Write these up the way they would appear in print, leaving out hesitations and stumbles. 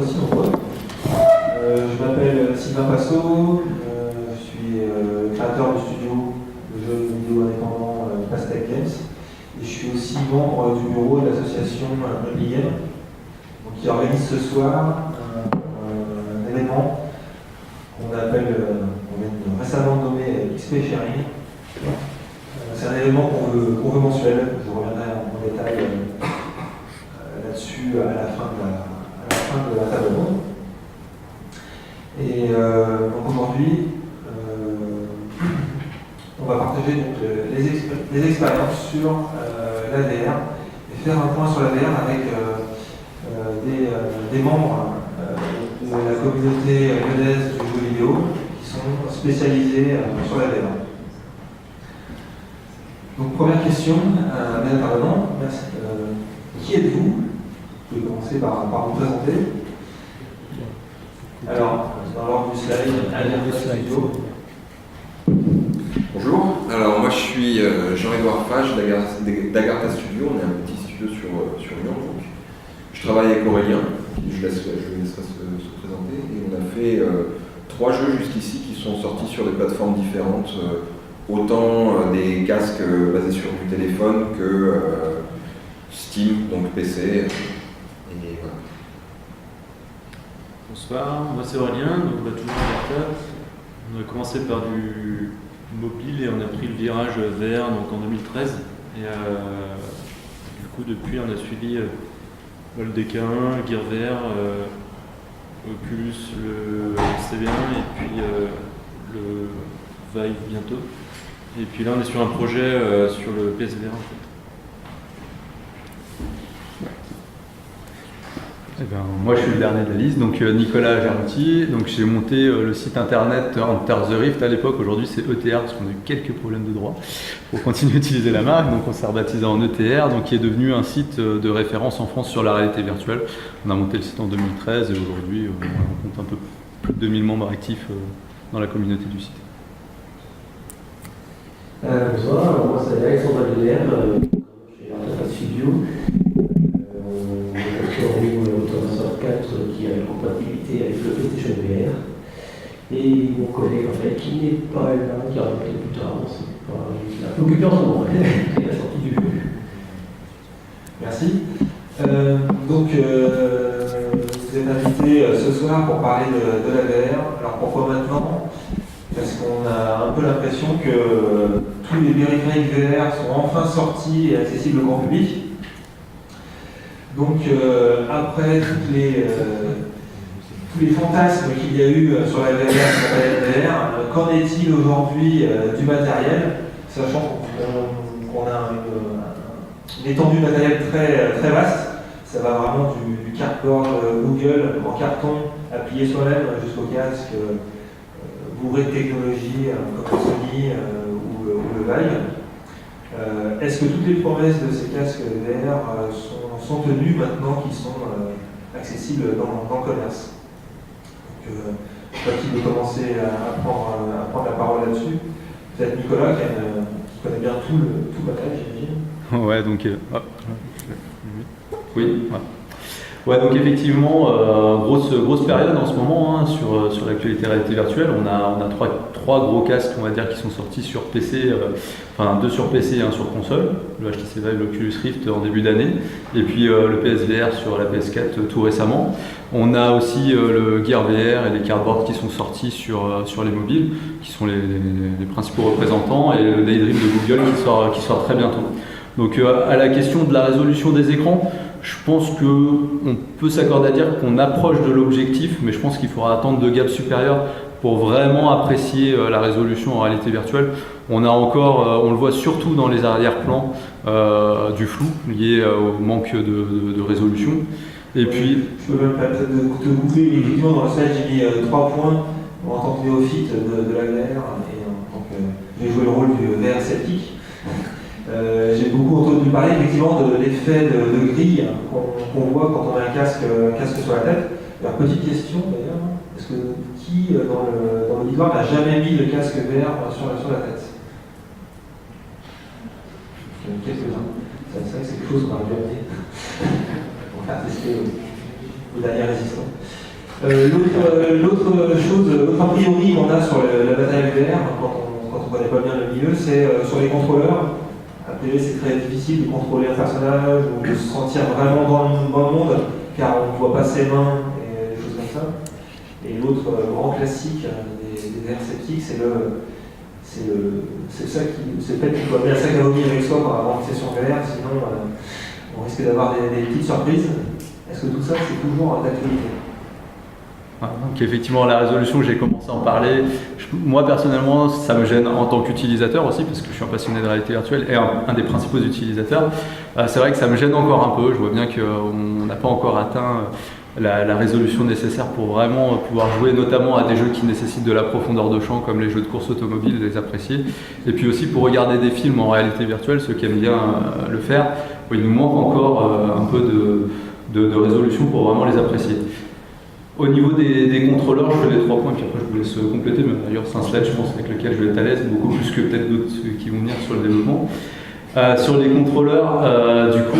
aussi nombreux. Je m'appelle Sylvain Passot, je suis créateur du studio de jeux vidéo indépendant Pastèque Games. Et je suis aussi membre du bureau de l'association Only Game, qui organise ce soir un événement qu'on appelle, on vient récemment nommé XP Sharing. C'est un événement qu'on veut mensuel, je reviendrai en détail là-dessus à la fin de la table ronde. Et donc aujourd'hui, on va partager donc, les expériences sur l'AVR et faire un point sur l'AVR avec des membres de la communauté lyonnaise du jeu vidéo qui sont spécialisés sur l'AVR. Donc première question à mes intervenants, merci. Qui êtes-vous? Vous pouvez commencer par vous présenter. Alors, dans l'ordre du slide, Agartha Studio. Bonjour, alors moi je suis Jean-Édouard Fage d'Agartha Studio, on est un petit studio sur Lyon. Donc je travaille avec Aurélien, je le laisserai se présenter, et on a fait 3 jeux jusqu'ici qui sont sortis sur des plateformes différentes, autant des casques basés sur du téléphone que Steam, donc PC, et voilà. Bonsoir, moi c'est Aurélien, donc on va toujours Agartha. On a commencé par du mobile et on a pris le virage VR donc en 2013. Et du coup depuis on a suivi le DK1, Gear VR, Oculus, le CV1 et puis le Vive bientôt. Et puis là on est sur un projet sur le PSVR en fait. Eh ben, moi je suis le dernier de la liste, donc Nicolas Germouti, donc j'ai monté le site internet Enter the Rift à l'époque, aujourd'hui c'est ETR parce qu'on a eu quelques problèmes de droit pour continuer d'utiliser la marque, donc on s'est rebaptisé en ETR, donc qui est devenu un site de référence en France sur la réalité virtuelle. On a monté le site en 2013 et aujourd'hui on compte un peu plus de 2000 membres actifs dans la communauté du site. Bonsoir, alors moi c'est Alexandre Vallière, chez Agartha Studio. Automator 4 qui a une compatibilité avec le PlayStation VR. Et mon collègue en fait, qui n'est pas là, qui a arrêté plus tard, c'est pas il a un peu occupé en ce moment, il a sorti du jeu. Merci. Donc, vous êtes invité ce soir pour parler de la VR. Alors pourquoi maintenant? Parce qu'on a un peu l'impression que tous les périphériques VR sont enfin sortis et accessibles au grand public. Donc, après tous les fantasmes qu'il y a eu sur la VR, sur la VR, qu'en est-il aujourd'hui du matériel, sachant qu'on a une étendue de matériel très vaste. Ça va vraiment du cardboard Google en carton à soi-même jusqu'au casque bourré de technologie comme le Sony ou le Vive. Est-ce que toutes les promesses de ces casques VR sont tenues maintenant qu'ils sont accessibles dans le commerce? Donc, je sais pas qui veut commencer à prendre la parole là-dessus. Peut-être Nicolas qui connaît bien tout le matériel, j'imagine. Ouais, donc oui. Ouais, donc effectivement, grosse période en ce moment hein, sur l'actualité réalité virtuelle. On a trois gros casques, on va dire, qui sont sortis sur PC, enfin 2 sur PC et 1 sur console. Le HTC Vive, l'Oculus Rift en début d'année, et puis le PSVR sur la PS4 tout récemment. On a aussi le Gear VR et les cardboards qui sont sortis sur les mobiles, qui sont les principaux représentants, et le Daydream de Google qui sort très bientôt. Donc à la question de la résolution des écrans, je pense qu'on peut s'accorder à dire qu'on approche de l'objectif, mais je pense qu'il faudra attendre de gaps supérieurs pour vraiment apprécier la résolution en réalité virtuelle. On a encore, on le voit surtout dans les arrière-plans, du flou lié au manque de résolution. Et puis, je peux même peut-être te couper, mais effectivement dans le slide j'ai mis 3 points en tant que néophyte de la VR, et donc j'ai joué le rôle du VR sceptique. J'ai beaucoup entendu parler effectivement de l'effet de grille qu'on voit quand on a un casque sur la tête. Alors, petite question d'ailleurs, est-ce que qui dans l'auditoire n'a jamais mis le casque VR sur la tête? Quelques-uns. C'est vrai que c'est quelque chose qu'on a regardé. On va tester. au dernier résistant. L'autre chose, l'autre a priori qu'on a sur la bataille VR, quand on connaît pas bien le milieu, c'est sur les contrôleurs. A priori, c'est très difficile de contrôler un personnage ou de se sentir vraiment dans le monde, car on ne voit pas ses mains et des choses comme ça. Et l'autre grand classique des VR sceptiques, c'est le fait qu'il faut amener un sac à vomi avec soi pour avoir une session VR, sinon on risque d'avoir des petites surprises. Est-ce que tout ça, c'est toujours d'actualité? Donc effectivement, la résolution, j'ai commencé à en parler. Moi, personnellement, ça me gêne en tant qu'utilisateur aussi, parce que je suis un passionné de réalité virtuelle et un des principaux utilisateurs. C'est vrai que ça me gêne encore un peu. Je vois bien qu'on n'a pas encore atteint la résolution nécessaire pour vraiment pouvoir jouer, notamment à des jeux qui nécessitent de la profondeur de champ, comme les jeux de course automobile, les apprécier. Et puis aussi pour regarder des films en réalité virtuelle, ceux qui aiment bien le faire, il nous manque encore un peu de résolution pour vraiment les apprécier. Au niveau des contrôleurs, je fais les 3 points, puis après je vous laisse compléter, mais d'ailleurs c'est un slide, je pense, avec lequel je vais être à l'aise, beaucoup plus que peut-être d'autres qui vont venir sur le développement. Sur les contrôleurs, du coup,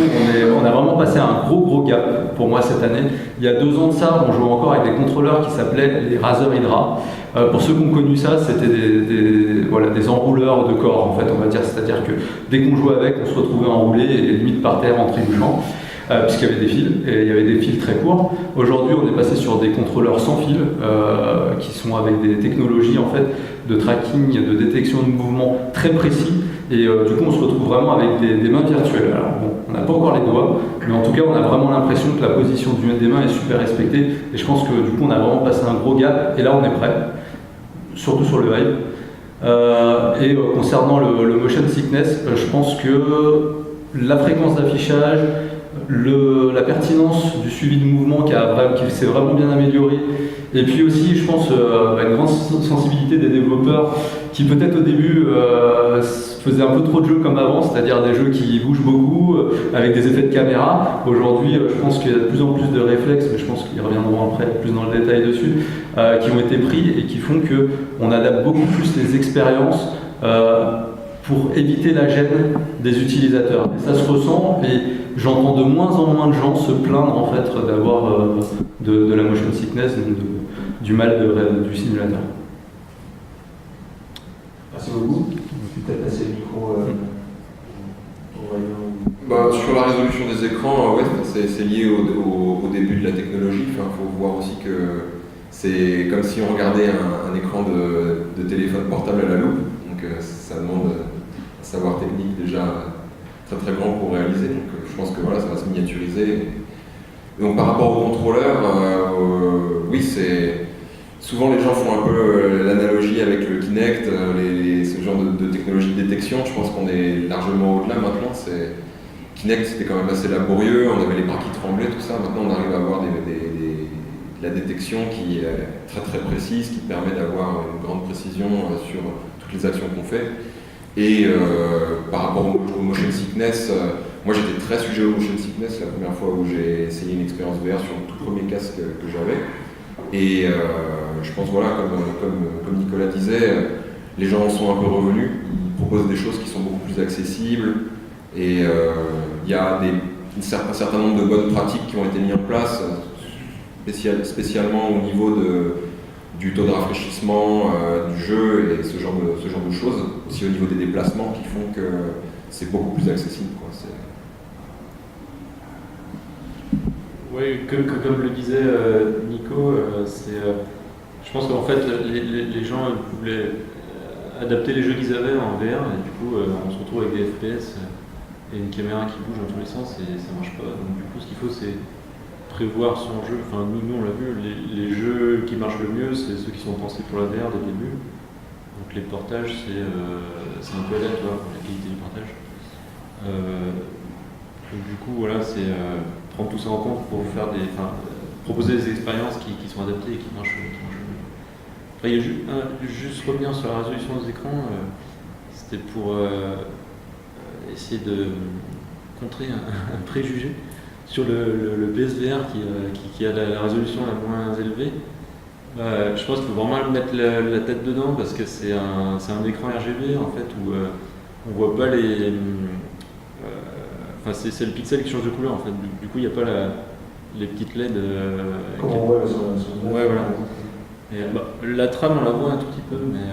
on a vraiment passé un gros gap pour moi cette année. Il y a 2 ans de ça, on jouait encore avec des contrôleurs qui s'appelaient les Razer Hydra. Pour ceux qui ont connu ça, c'était des enrouleurs de corps, en fait, on va dire. C'est-à-dire que dès qu'on jouait avec, on se retrouvait enroulé et limite par terre en trébuchant. Puisqu'il y avait des fils, et il y avait des fils très courts. Aujourd'hui, on est passé sur des contrôleurs sans fil, qui sont avec des technologies en fait, de tracking, de détection de mouvement très précis, et du coup, on se retrouve vraiment avec des mains virtuelles. Alors, bon, on n'a pas encore les doigts, mais en tout cas, on a vraiment l'impression que la position des mains est super respectée, et je pense que du coup, on a vraiment passé un gros gap, et là, on est prêt, surtout sur le Vive. Concernant le motion sickness, je pense que la fréquence d'affichage, la pertinence du suivi de mouvement qui s'est vraiment bien améliorée, et puis aussi je pense une grande sensibilité des développeurs qui peut-être au début faisaient un peu trop de jeux comme avant, c'est-à-dire des jeux qui bougent beaucoup avec des effets de caméra. Aujourd'hui je pense qu'il y a de plus en plus de réflexes, mais je pense qu'ils reviendront après plus dans le détail dessus, qui ont été pris et qui font qu'on adapte beaucoup plus les expériences pour éviter la gêne des utilisateurs. Et ça se ressent, et j'entends de moins en moins de gens se plaindre en fait d'avoir de la motion sickness, du mal du simulateur. Merci beaucoup. Peut-être passer le micro sur la résolution des écrans, c'est lié au début de la technologie. Il faut voir aussi que c'est comme si on regardait un écran de téléphone portable à la loupe. Donc ça demande un savoir technique déjà très grand pour réaliser. Donc je pense que ça va se miniaturiser. Donc par rapport au contrôleur, oui, souvent les gens font un peu l'analogie avec le Kinect, ce genre de technologie de détection. Je pense qu'on est largement au-delà maintenant. Kinect, c'était quand même assez laborieux, on avait les bras qui tremblaient, tout ça. Maintenant, on arrive à avoir de la détection qui est très précise, qui permet d'avoir une grande précision sur toutes les actions qu'on fait. Et par rapport au motion sickness, moi j'étais très sujet au motion sickness la première fois où j'ai essayé une expérience VR sur le tout premier casque que j'avais. Et je pense, comme Nicolas disait, les gens en sont un peu revenus, ils proposent des choses qui sont beaucoup plus accessibles, et il y a un certain nombre de bonnes pratiques qui ont été mises en place, spécialement au niveau du taux de rafraîchissement du jeu et ce genre de choses, aussi au niveau des déplacements qui font que c'est beaucoup plus accessible. Oui, comme le disait Nico, je pense qu'en fait les gens voulaient adapter les jeux qu'ils avaient en VR, et du coup on se retrouve avec des FPS et une caméra qui bouge dans tous les sens et ça marche pas. Donc du coup ce qu'il faut c'est prévoir son jeu. Enfin nous on l'a vu, les jeux qui marchent le mieux c'est ceux qui sont pensés pour la VR dès le début. Donc les portages c'est un peu aléatoire pour la qualité du portage. Donc du coup c'est prendre tout ça en compte pour proposer des expériences qui sont adaptées et qui marchent mieux. Enfin, il y a juste revenir sur la résolution des écrans, c'était pour essayer de contrer un préjugé sur le PSVR qui a la résolution la moins élevée. Je pense qu'il faut vraiment mettre la tête dedans parce que c'est un écran RGB en fait où on voit pas les... c'est le pixel qui change de couleur en fait. Du coup il n'y a pas les petites LED. Comme on voit sur le Ouais, voilà. Et, la trame, on la voit un tout petit peu, mais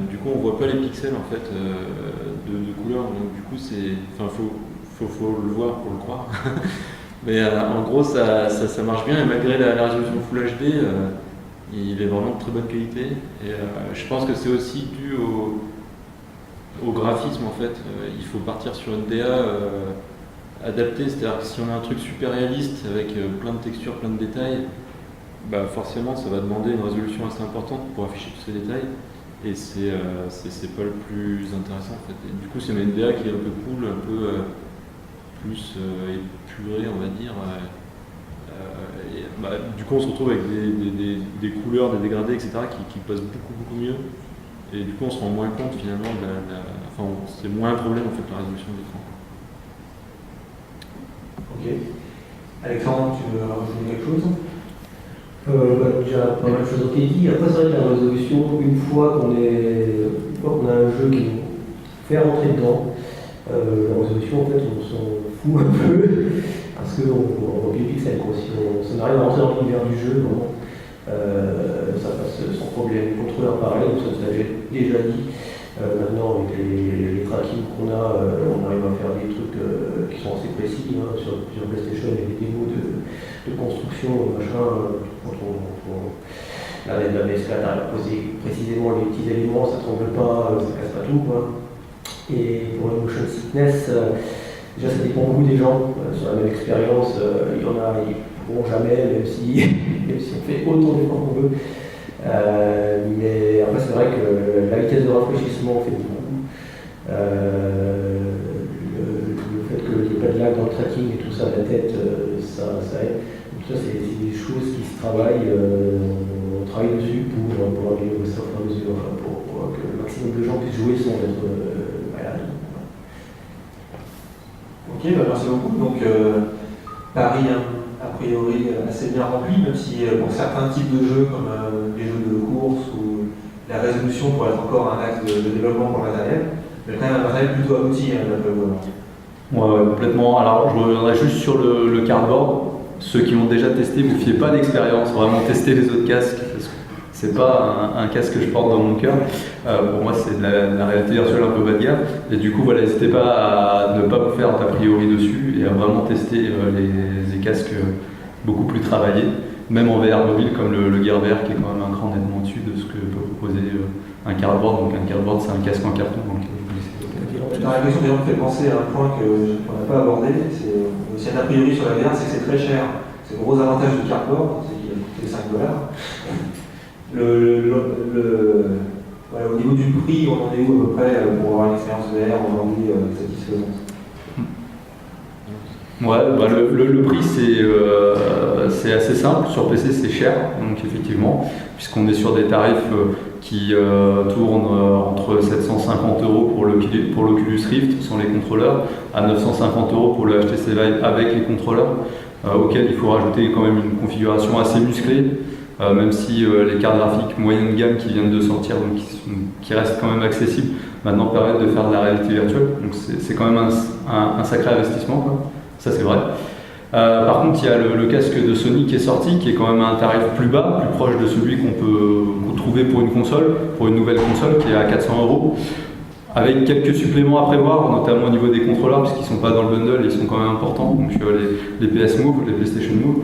du coup, on voit pas les pixels en fait de couleur. Donc du coup, faut le voir pour le croire. Mais en gros, ça marche bien, et malgré la résolution Full HD, il est vraiment de très bonne qualité. Et je pense que c'est aussi dû au graphisme en fait. Il faut partir sur une DA adaptée, c'est-à-dire que si on a un truc super réaliste avec plein de textures, plein de détails, forcément ça va demander une résolution assez importante pour afficher tous ces détails. Et c'est pas le plus intéressant en fait. Et du coup, c'est une DA qui est un peu cool, un peu plus épurée, on va dire. Du coup, on se retrouve avec des couleurs, des dégradés, etc. qui passent beaucoup mieux. Et du coup, on se rend moins compte finalement c'est moins un problème en fait la résolution de l'écran. Ok. Alexandre, tu veux rajouter quelque chose? Déjà pas mal de choses ont été dites. Après, c'est vrai que la résolution, une fois qu'on a un jeu qui nous fait rentrer dedans, la résolution, en fait, on s'en fout un peu parce qu'on voit plus les pixels. Si on arrive à rentrer dans l'univers du jeu, vraiment, ça passe sans problème. Le contrôleur pareil, ça je l'ai déjà dit. Maintenant, avec les tracking qu'on a, on arrive à faire des trucs qui sont assez précis. Sur PlayStation, il y a des démos de construction, machin. Quand la PS4 arrive à poser précisément les petits éléments, ça ne tombe pas, ça casse pas tout, quoi. Et pour le motion sickness, déjà ça dépend beaucoup des gens. Sur la même expérience, il y en a qui ne pourront jamais, même si on fait autant d'efforts qu'on veut. Mais après, c'est vrai que la vitesse de rafraîchissement fait beaucoup. Le fait qu'il n'y ait pas de lag dans le tracking et tout ça, la tête, ça aide. Donc ça, c'est des choses qui se travaillent. On travaille dessus pour améliorer ça au fur et à mesure, pour que le maximum de gens puissent jouer sans être malades. Ok, merci beaucoup. Donc, Paris, a priori, assez bien rempli, même si pour certains types de jeux, comme les jeux de course, où la résolution pourrait être encore un axe de développement pour le matériel, mais quand même un matériel plutôt abouti, d'après vous. Ouais, complètement. Alors, je reviendrai juste sur le cardboard. Ceux qui l'ont déjà testé, ne vous fiez pas d'expérience, vraiment testez les autres casques, parce que c'est pas un casque que je porte dans mon cœur. Pour moi, c'est de la réalité virtuelle un peu bas de gamme. Et du coup, voilà, n'hésitez pas à ne pas vous faire d'a priori dessus et à vraiment tester les casques beaucoup plus travaillés, même en VR mobile, comme le Gear VR, qui est quand même un cran nettement au-dessus de ce que peut proposer un cardboard. Donc un cardboard, c'est un casque en carton. La réflexion d'ailleurs me fait penser à un point qu'on n'a pas abordé, c'est aussi un a priori sur la VR, c'est que c'est très cher. C'est le gros avantage du cardboard, c'est qu'il a coûté $5. Au niveau du prix, on en est où à peu près pour avoir une expérience VR aujourd'hui satisfaisante? Ouais, le prix c'est assez simple. Sur PC c'est cher, donc effectivement, puisqu'on est sur des tarifs qui tournent entre 750 € pour l'Oculus Rift sans les contrôleurs, à 950 € pour le HTC Vive avec les contrôleurs, auquel il faut rajouter quand même une configuration assez musclée, même si les cartes graphiques moyennes de gamme qui viennent de sortir, donc qui restent quand même accessibles, maintenant permettent de faire de la réalité virtuelle. Donc c'est quand même un sacré investissement, quoi. Ça c'est vrai. Par contre, il y a le casque de Sony qui est sorti, qui est quand même à un tarif plus bas, plus proche de celui qu'on peut trouver pour une console, pour une nouvelle console, qui est à 400 €, avec quelques suppléments à prévoir, notamment au niveau des contrôleurs, puisqu'ils ne sont pas dans le bundle, ils sont quand même importants. Donc les PS Move, les PlayStation Move,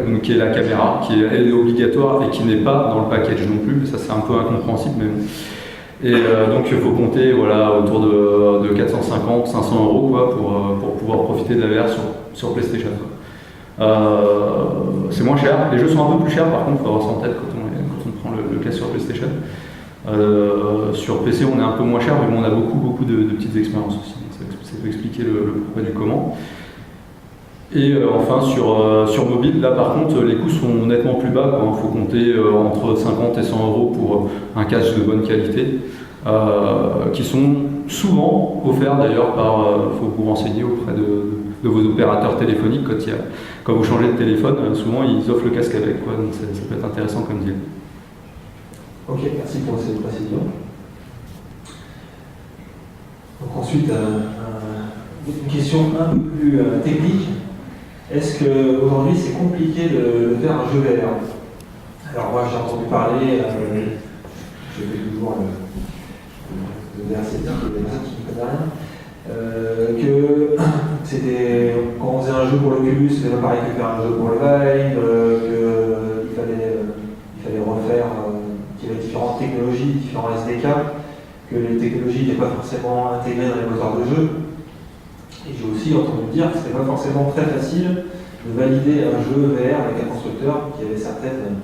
donc qui est la caméra, qui elle est obligatoire et qui n'est pas dans le package non plus. Ça c'est un peu incompréhensible, mais bon. Et donc il faut compter autour de 450, 500 € quoi, pour pouvoir profiter de la VR sur PlayStation. C'est moins cher, les jeux sont un peu plus chers par contre, il faut avoir ça en tête quand on prend le casque sur PlayStation. Sur PC on est un peu moins cher, mais bon, on a beaucoup de petites expériences aussi, ça peut expliquer le pourquoi du comment. Et enfin sur mobile, là par contre les coûts sont nettement plus bas, il faut compter entre 50 et 100 € pour un casque de bonne qualité, qui sont souvent offerts d'ailleurs faut vous renseigner auprès de vos opérateurs téléphoniques quand vous changez de téléphone, souvent ils offrent le casque avec, quoi, donc ça peut être intéressant comme deal. Ok, merci pour cette précision. Donc ensuite, une question un peu plus technique. Est-ce qu'aujourd'hui c'est compliqué de faire un jeu VR? Alors moi j'ai entendu parler, je fais toujours le VR sceptique, il y a des personnes qui ne connaissent rien, que c'était, quand on faisait un jeu pour l'Oculus, c'était pas pareil que faire un jeu pour le Vive, qu'il fallait refaire, qu'il y avait différentes technologies, différents SDK, que les technologies n'étaient pas forcément intégrées dans les moteurs de jeu. Et j'ai aussi entendu dire que ce n'était pas forcément très facile de valider un jeu VR avec un constructeur qui avait certaines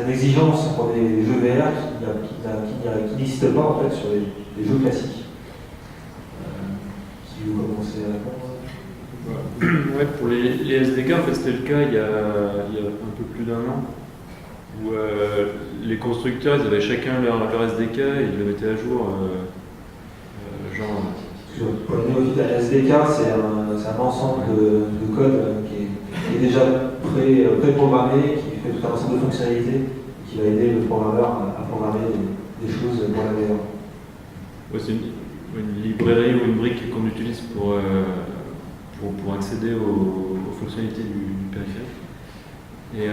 exigences pour des jeux VR qui n'existent pas en fait sur les jeux classiques. Si vous commencez à répondre. Ouais, pour les SDK, en fait, c'était le cas il y a un peu plus d'un an, où les constructeurs, ils avaient chacun leur SDK et ils le mettaient à jour. Pour le néophyte, un SDK, c'est un ensemble de code qui est déjà pré-programmé, qui fait tout un ensemble de fonctionnalités, qui va aider le programmeur à programmer des choses pour la VR. Ouais, c'est une librairie ou une brique qu'on utilise pour accéder aux fonctionnalités du périphérique. Et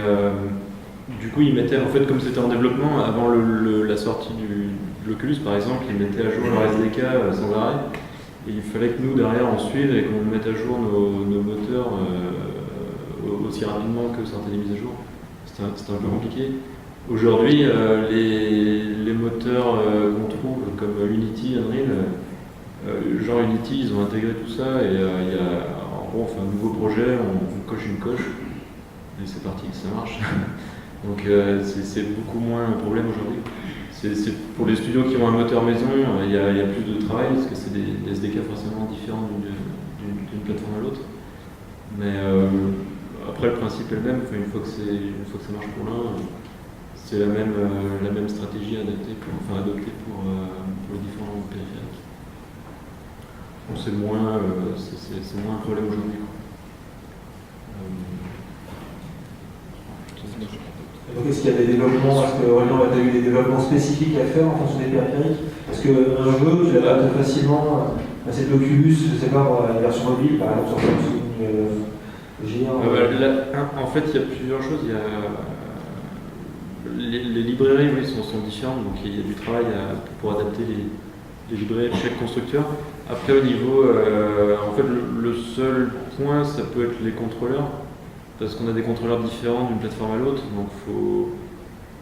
du coup, ils mettaient, en fait, comme c'était en développement, avant la sortie de l'Oculus par exemple, ils mettaient à jour leur SDK sans arrêt. Et il fallait que nous, derrière, on suive et qu'on mette à jour nos moteurs aussi rapidement que certaines mises à jour. C'était un peu compliqué. Aujourd'hui, les moteurs qu'on trouve, comme Unity, Unreal, genre Unity, ils ont intégré tout ça et en gros, on fait un nouveau projet, on coche une coche et c'est parti, ça marche. Donc c'est beaucoup moins un problème aujourd'hui. C'est pour les studios qui ont un moteur maison, il y a plus de travail parce que c'est des SDK forcément différents d'une plateforme à l'autre. Mais après, le principe est le même. Une fois que ça marche pour l'un, c'est la même stratégie adoptée pour les différents périphériques. Donc c'est moins un problème aujourd'hui. Donc est-ce qu'il y a des développements, est-ce que Aurélien a eu des développements spécifiques à faire en fonction des périphériques? Parce qu'un jeu, tu l'adaptes facilement, c'est de l'Oculus, je ne sais pas, la version mobile, par exemple sur Samsung, en fait, il y a plusieurs choses. Il y a les librairies, oui, sont différentes, donc il y a du travail pour adapter les librairies de chaque constructeur. Après, au niveau, en fait, le seul point, ça peut être les contrôleurs. Parce qu'on a des contrôleurs différents d'une plateforme à l'autre, donc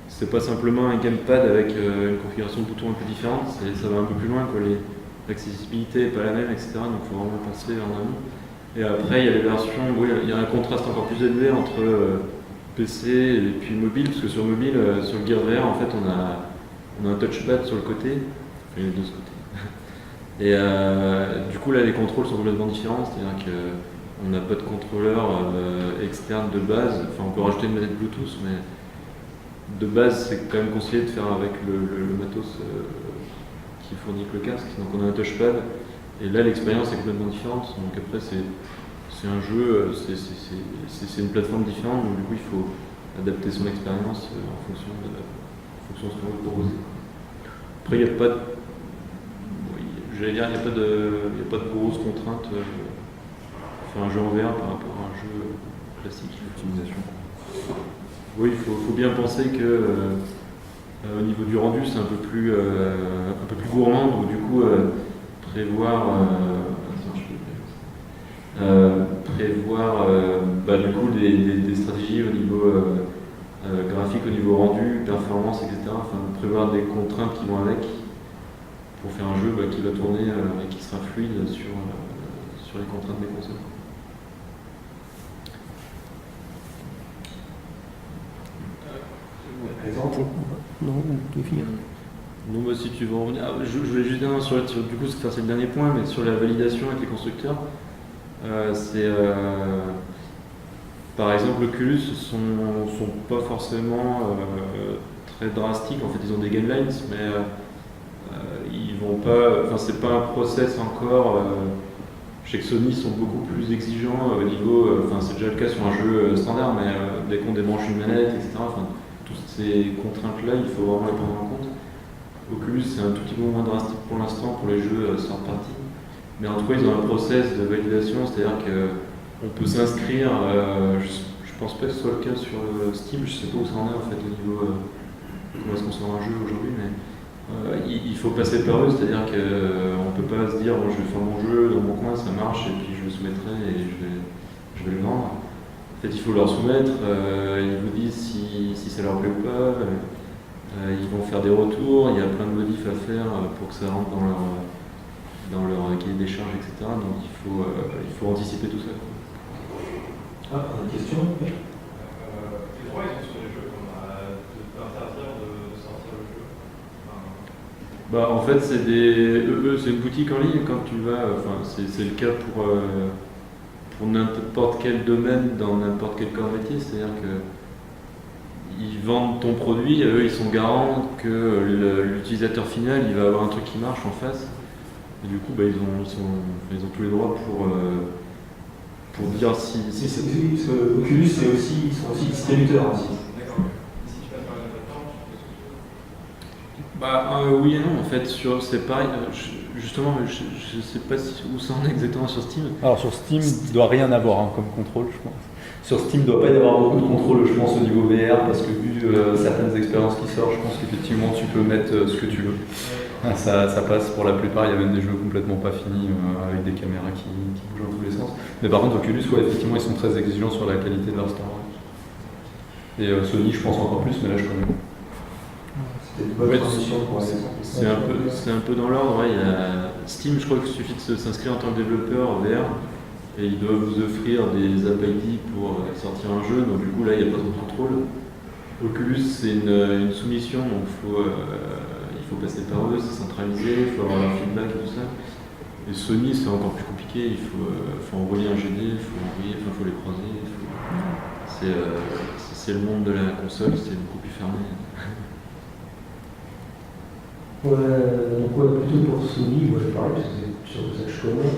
c'est pas simplement un gamepad avec une configuration de boutons un peu différente, ça va un peu plus loin, l'accessibilité n'est pas la même, etc. Donc il faut vraiment penser en amont. Et après il y a les versions, oui, il y a un contraste encore plus élevé entre PC et puis mobile, parce que sur mobile, sur le Gear VR, en fait on a un touchpad sur le côté, enfin les deux côtés. Et du coup là les contrôles sont complètement différents, c'est-à-dire que on n'a pas de contrôleur externe de base, enfin on peut rajouter une manette Bluetooth, mais de base c'est quand même conseillé de faire avec le matos qui fournit le casque, donc on a un touchpad, et là l'expérience est complètement différente, donc après c'est un jeu, c'est une plateforme différente, donc du coup il faut adapter son expérience en fonction de ce qu'on veut proposer. Après il n'y a pas de, il n'y a pas de grosses contraintes. Un jeu en VR par rapport à un jeu classique. L'optimisation. Oui, il faut bien penser que au niveau du rendu, c'est un peu plus gourmand, donc du coup prévoir du coup des stratégies au niveau graphique, au niveau rendu, performance, etc. Enfin, prévoir des contraintes qui vont avec pour faire un jeu qui va tourner et qui sera fluide sur les contraintes des consoles. Par exemple, Non, vous pouvez finir. Non, bah, si tu veux en revenir. Je voulais juste dire du coup, c'est le dernier point, mais sur la validation avec les constructeurs, par exemple, l'Oculus sont pas forcément très drastiques. En fait, ils ont des guidelines, mais ils vont pas. Enfin, c'est pas un process encore. Je sais que Sony sont beaucoup plus exigeants au niveau. Enfin, c'est déjà le cas sur un jeu standard, mais dès qu'on débranche une manette, etc. Enfin, toutes ces contraintes-là, il faut vraiment les prendre en compte. Oculus, c'est un tout petit peu moins drastique pour l'instant pour les jeux third party, Mais en tout cas, ils ont un process de validation, c'est-à-dire qu'on peut s'inscrire, je pense pas que ce soit le cas sur Steam, je sais pas où ça en est en fait au niveau comment est-ce qu'on sort un jeu aujourd'hui, mais il faut passer par eux, c'est-à-dire qu'on ne peut pas se dire bon, je vais faire mon jeu dans mon coin, ça marche, et puis je le soumettrai et je vais le vendre. En fait, il faut leur soumettre, ils vous disent si ça leur plaît ou pas, ils vont faire des retours, il y a plein de modifs à faire pour que ça rentre dans leur cahier des charges, etc. Donc il faut anticiper tout ça. Ah, on a une question? Les droits, ils sont sur les jeux, d'interdire de sortir le jeu. Bah, en fait, c'est une boutique en ligne quand tu vas. Enfin, c'est le cas pour n'importe quel domaine dans n'importe quel corps métier. C'est-à-dire que ils vendent ton produit, eux, ils sont garants que l'utilisateur final, il va avoir un truc qui marche en face. Et du coup, bah, ils ont tous les droits pour dire si. Parce que Oculus, ils sont aussi distributeurs aussi. D'accord. Si tu passes par une plateforme, tu peux Oui et non, en fait, c'est pareil. Justement, je sais pas où ça en est exactement sur Steam. Alors sur Steam, il ne doit rien avoir hein, comme contrôle, je pense. Sur Steam, il ne doit pas y avoir beaucoup de contrôle, je pense, au niveau VR, parce que vu certaines expériences qui sortent, je pense qu'effectivement, tu peux mettre ce que tu veux. Ça passe pour la plupart, il y a même des jeux complètement pas finis, avec des caméras qui bougent dans tous les sens. Mais par contre, Oculus, ouais, effectivement, ils sont très exigeants sur la qualité de leur Star Wars. Et Sony, je pense encore plus, mais là, je connais. C'était une bonne transition pour C'est un peu dans l'ordre. Ouais, il y a Steam, je crois qu'il suffit de s'inscrire en tant que développeur VR et ils doivent vous offrir des API pour sortir un jeu. Donc du coup là, il n'y a pas de contrôle. Oculus, c'est une soumission, donc il faut passer par eux, c'est centralisé, il faut avoir leur feedback et tout ça. Et Sony, c'est encore plus compliqué. Il faut envoyer un GD, il faut les croiser. C'est le monde de la console, c'est beaucoup plus fermé. Donc plutôt pour Sony, moi je parle parce que c'est surtout ça que je connais.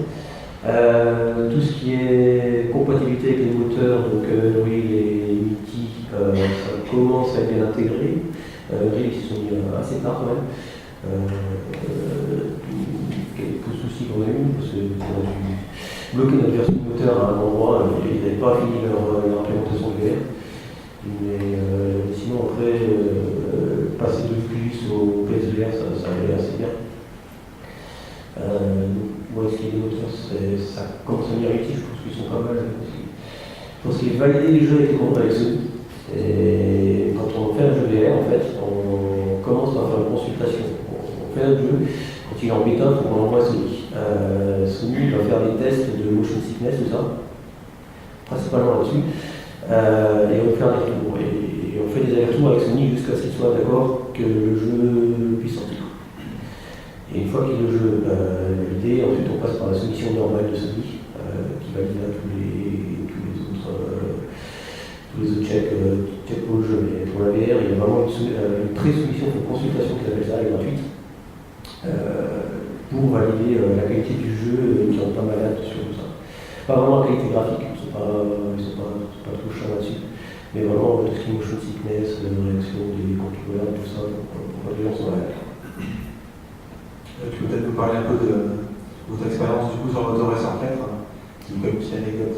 Tout ce qui est compatibilité avec les moteurs, donc Unreal et Unity, ça commence à être bien intégré. Unreal ils se sont mis assez tard quand même. Quelques soucis qu'on a eu, parce qu'on a dû bloquer notre version de moteur à un endroit, ils n'avaient pas fini leur implémentation de VR. Mais sinon après, passer de Oculus au PSVR, ça allait assez bien. Moi, ce qui est des moteurs, ça commence à venir utile, je pense qu'ils sont pas mal. Je pense qu'ils validaient les jeux avec les comptes avec Sony. Et quand on fait un jeu VR, en fait, on commence par faire une consultation. On fait un jeu, quand il est en bêta, il faut qu'on l'envoie à Sony. Sony va faire des tests de motion sickness, tout ça, principalement là-dessus. Et on fait un retour. Et on fait des allers-retours avec Sony jusqu'à ce qu'ils soient d'accord que le jeu puisse sortir. Et une fois que le jeu est validé, ensuite on passe par la soumission normale de Sony qui valide tous les autres checks pour le jeu. Mais pour la VR, il y a vraiment une pré-soumission, une consultation qui s'appelle ça, elle est gratuite, pour valider la qualité du jeu qui rend pas malade sur tout ça. Pas vraiment la qualité graphique, ils sont pas trop chiants là-dessus, mais vraiment tout ce qui est motion sickness, réaction des contrôleurs, tout ça, pour les gens sont malades. Tu peux peut-être nous parler un peu de votre expérience du coup sur Motor Racer 4, qui est une petite anecdote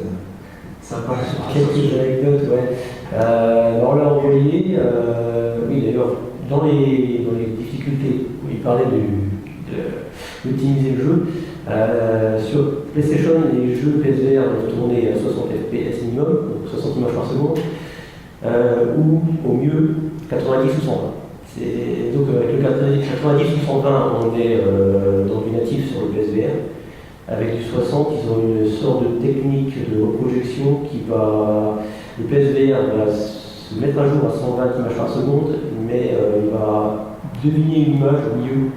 sympa. Quelques anecdotes, ouais. Alors là, on voyait, oui d'ailleurs, dans les difficultés, où il parlait d'optimiser le jeu, sur PlayStation, les jeux PSVR doivent tourner à 60 FPS minimum, donc 60 images par seconde, ou au mieux 90 ou 120. Donc avec le 90 ou 120, on est dans du natif sur le PSVR. Avec du 60, ils ont une sorte de technique de reprojection qui va. Le PSVR va se mettre à jour à 120 images par seconde, mais il va deviner une image au milieu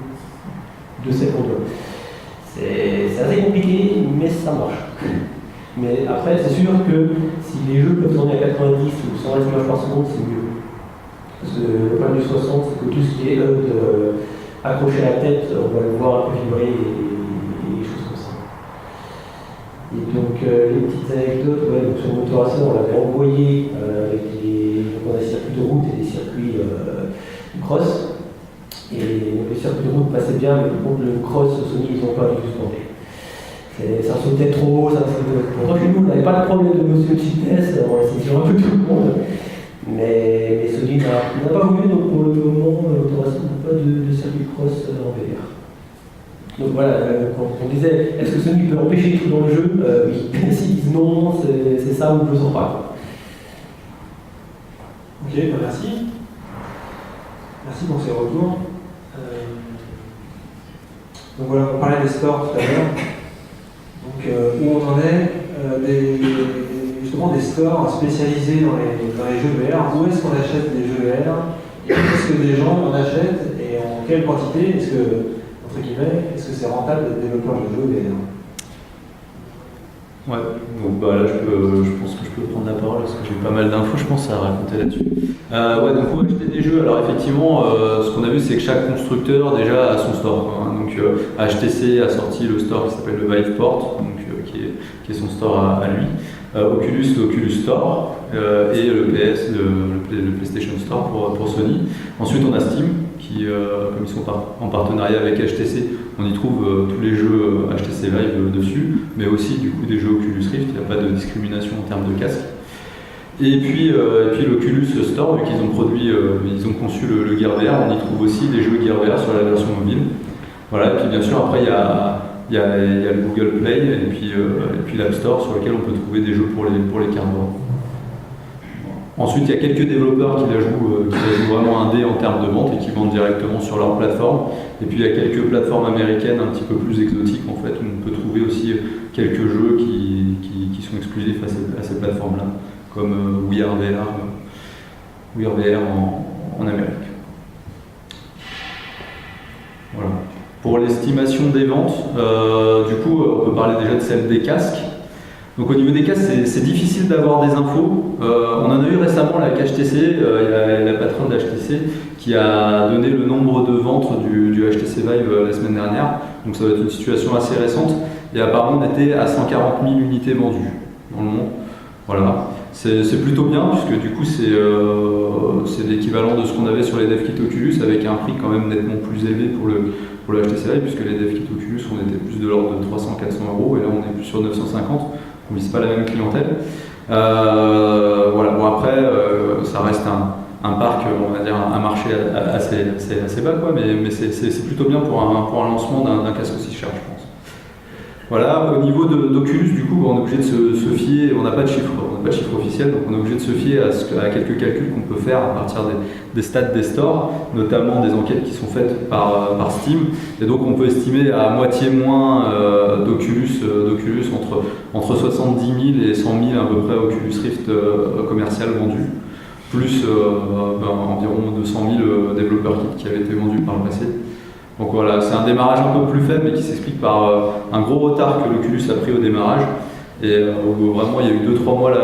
de cette onde. C'est assez compliqué, mais ça marche. Mais après, c'est sûr que si les jeux peuvent tourner à 90 ou 120 images par seconde, c'est mieux. Parce que le problème du 60, c'est que tout ce qui est accroché à la tête, on va le voir un peu vibrer et des choses comme ça. Et donc, les petites anecdotes, ouais, donc sur Motor Racer, on l'avait envoyé avec donc on a des circuits de route et des circuits de cross. Et donc, les circuits de route passaient bien, mais par contre, le cross, Sony, ils n'ont pas du tout supporté. Ça sautait trop, ça sautait. Pourtant, chez nous, on n'avait pas de problème de motion sickness, on laissait sur un peu tout le monde. Mais Sony n'a pas voulu, donc pour le moment, l'autorisation n'a pas de circuit cross en VR. Donc voilà, quand on disait est-ce que Sony peut empêcher tout dans le jeu, oui. S'ils disent non, c'est ça ou je ne sens pas. Ok, bah merci. Merci pour ces retours. Donc voilà, on parlait des stores tout à l'heure. Donc où on en est, justement des stores spécialisés dans les jeux VR. Où est-ce qu'on achète des jeux VR? Est-ce que des gens en achètent et en quelle quantité? Est-ce que, entre guillemets, est-ce que c'est rentable d'être développeur de jeux VR? Ouais, donc bah là je pense que je peux prendre la parole parce que j'ai pas mal d'infos, je pense, à raconter là-dessus. Ouais, donc pour acheter des jeux, alors effectivement, ce qu'on a vu, c'est que chaque constructeur déjà a son store, quoi, hein. Donc HTC a sorti le store qui s'appelle le Viveport, donc, qui est son store à lui. Oculus, l'Oculus Store, et le PS, le PlayStation Store pour Sony. Ensuite, on a Steam, qui, comme ils sont en partenariat avec HTC, on y trouve tous les jeux HTC Vive dessus, mais aussi du coup des jeux Oculus Rift, il n'y a pas de discrimination en termes de casque. Et puis l'Oculus Store, vu qu'ils ont produit, ils ont conçu le Gear VR, on y trouve aussi des jeux Gear VR sur la version mobile. Voilà, et puis bien sûr après il y a le Google Play et puis l'App Store sur lequel on peut trouver des jeux pour les carnivores. Ensuite, il y a quelques développeurs qui la jouent vraiment indé en termes de vente et qui vendent directement sur leur plateforme. Et puis il y a quelques plateformes américaines un petit peu plus exotiques en fait, où on peut trouver aussi quelques jeux qui sont exclusifs à ces plateformes-là, comme WeAreVR en Amérique. Voilà. Pour l'estimation des ventes, du coup, on peut parler déjà de celle des casques. Donc au niveau des casques, c'est difficile d'avoir des infos. On en a eu récemment la HTC, il y a la patronne de HTC qui a donné le nombre de ventes du HTC Vive la semaine dernière. Donc ça va être une situation assez récente. Et apparemment, on était à 140 000 unités vendues dans le monde. Voilà. C'est plutôt bien, puisque du coup, c'est l'équivalent de ce qu'on avait sur les dev kits Oculus, avec un prix quand même nettement plus élevé pour le HTC Vive, puisque les dev kits Oculus, on était plus de l'ordre de 300-400 €, et là, on est plus sur 950. On ne vise pas la même clientèle. Voilà. Bon, après, ça reste un parc, on va dire, un marché assez bas, quoi, mais c'est plutôt bien pour un lancement d'un casque aussi cher, je pense. Voilà, au niveau d'Oculus, du coup, on est obligé de se fier, on n'a pas de chiffre officiel, donc on est obligé de se fier à quelques calculs qu'on peut faire à partir des stats des stores, notamment des enquêtes qui sont faites par Steam, et donc on peut estimer à moitié moins d'Oculus entre 70 000 et 100 000 à peu près Oculus Rift commercial vendu, plus environ 200 000 développeurs kits qui avaient été vendus par le passé. Donc voilà, c'est un démarrage un peu plus faible, mais qui s'explique par un gros retard que l'Oculus a pris au démarrage. Et où vraiment, il y a eu 2-3 mois là,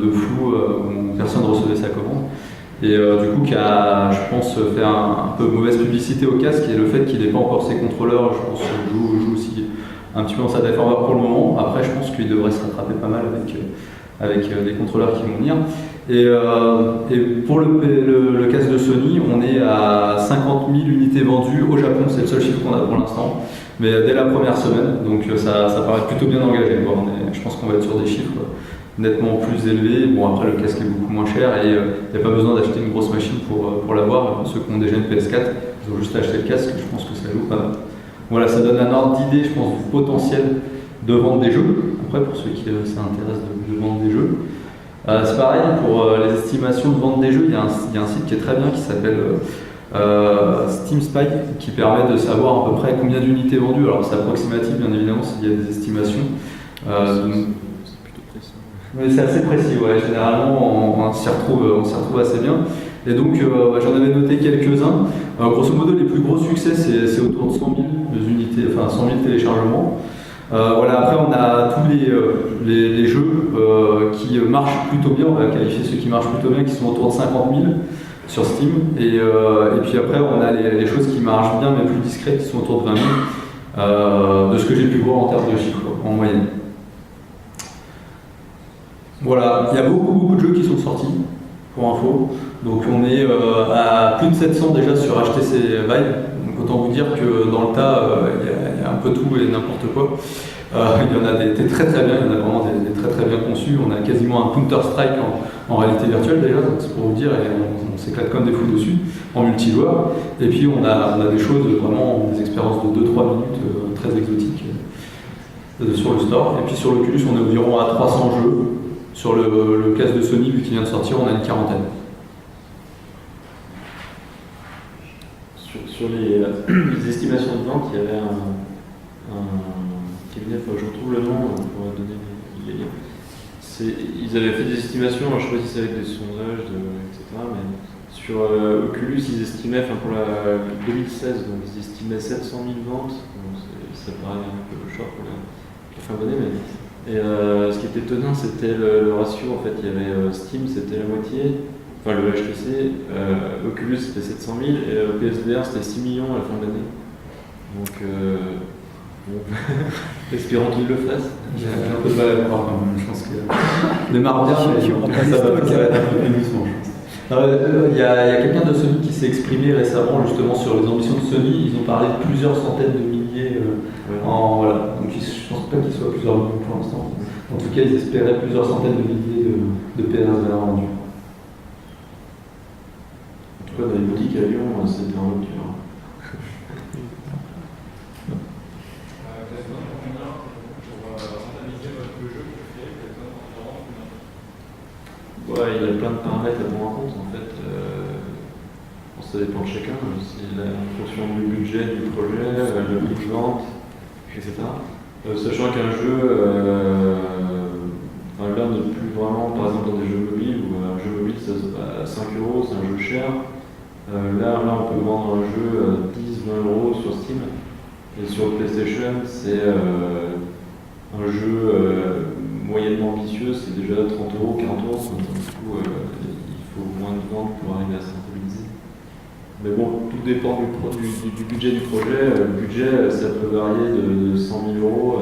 de flou où personne ne recevait sa commande. Et du coup, qui a, je pense, fait un peu mauvaise publicité au casque, et le fait qu'il n'ait pas encore ses contrôleurs, je pense, joue aussi un petit peu en sa défaveur pour le moment. Après, je pense qu'il devrait se rattraper pas mal avec des contrôleurs qui vont venir. Et pour le casque de Sony, on est à 50 000 unités vendues au Japon, c'est le seul chiffre qu'on a pour l'instant, mais dès la première semaine, donc ça paraît plutôt bien engagé, quoi. Je pense qu'on va être sur des chiffres nettement plus élevés. Bon, après, le casque est beaucoup moins cher et il n'y a pas besoin d'acheter une grosse machine pour l'avoir. Ceux qui ont déjà une PS4, ils ont juste acheté le casque, je pense que ça joue pas mal. Voilà, ça donne un ordre d'idée, je pense, du potentiel de vendre des jeux. Après, pour ceux qui s'intéressent de vendre des jeux. C'est pareil, pour les estimations de vente des jeux, il y a un site qui est très bien qui s'appelle Steam Spy, qui permet de savoir à peu près combien d'unités vendues. Alors c'est approximatif, bien évidemment, s'il y a des estimations. C'est plutôt précis. Mais c'est assez précis, ouais. Généralement, on s'y retrouve assez bien. Et donc, j'en avais noté quelques-uns. Grosso modo, les plus gros succès, c'est autour de 100 000 unités, enfin 100 000 téléchargements. Voilà, après on a tous les jeux qui marchent plutôt bien, on va qualifier ceux qui marchent plutôt bien, qui sont autour de 50 000 sur Steam, et puis après on a les choses qui marchent bien mais plus discrètes qui sont autour de 20 000, de ce que j'ai pu voir en termes de chiffres en moyenne. Voilà, il y a beaucoup de jeux qui sont sortis, pour info, donc on est à plus de 700 déjà sur HTC Vive, donc autant vous dire que dans le tas, il y a un peu tout et n'importe quoi. Il y en a des très très bien, il y en a vraiment des très très bien conçus. On a quasiment un Counter-Strike en réalité virtuelle déjà, donc c'est pour vous dire, et on s'éclate comme des fous dessus, en multijoueur. Et puis on a des choses vraiment, des expériences de 2-3 minutes très exotiques sur le store. Et puis sur l'Oculus, on est environ à 300 jeux. Sur le casque de Sony, vu qu'il vient de sortir, on a une quarantaine. Sur les estimations de vente, il y avait un cabinet, je retrouve le nom pour donner les liens. Ils avaient fait des estimations, alors je ne sais pas si c'est avec des sondages, etc. Mais sur Oculus, ils estimaient, pour la 2016, donc ils estimaient 700 000 ventes. Donc ça paraît un peu short pour la fin d'année, mais. Et ce qui était étonnant, c'était le ratio. En fait, il y avait Steam, c'était la moitié. Enfin, le HTC, Oculus c'était 700 000 et PSVR c'était 6 millions à la fin de l'année. Donc, espérons qu'ils le fassent. J'ai un peu de mal à croire quand même. Je pense que démarre bien, mais ça va être un peu plus doucement, je pense. Il y a quelqu'un de Sony qui s'est exprimé récemment justement sur les ambitions de Sony. Ils ont parlé de plusieurs centaines de milliers. Voilà. Donc je ne pense pas qu'il soit plusieurs millions pour l'instant. En tout cas, ils espéraient plusieurs centaines de milliers de PSVR vendus. En tout cas, dans les boutiques à Lyon, c'était en rupture. Ouais, il y a plein de paramètres à prendre en compte en fait. Ça dépend de chacun, c'est la fonction du budget, du projet, le prix de vente, etc. Sachant qu'un jeu, là on n'est plus vraiment, par exemple dans des jeux mobiles, où un jeu mobile ça se passe à 5 €, c'est un jeu cher. Là on peut vendre un jeu à 10-20 € sur Steam. Et sur PlayStation, c'est un jeu moyennement ambitieux, c'est déjà 30 €, 40 €. Donc, du coup, il faut moins de ventes pour arriver à se rentabiliser. Mais bon, tout dépend du budget du projet. Le budget, ça peut varier de 100 000 €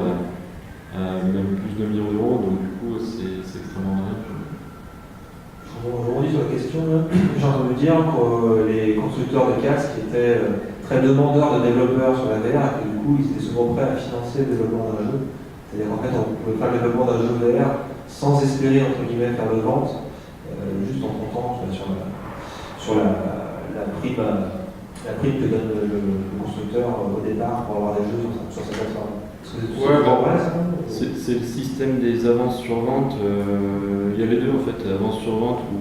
à même plus de 1 million d'euros. Donc du coup, c'est extrêmement variable. Je rebondis sur la question. J'ai entendu dire que les constructeurs de casques étaient très demandeurs de développeurs sur la VR et que du coup, ils étaient souvent prêts à financer le développement d'un jeu. C'est-à-dire qu'en fait, on pouvait faire le développement d'un jeu VR sans espérer, entre guillemets, faire de vente, juste en comptant sur la prime que donne le constructeur au départ pour avoir des jeux sur sa plateforme. C'est le système des avances sur vente. Il y a les deux en fait, avance sur vente ou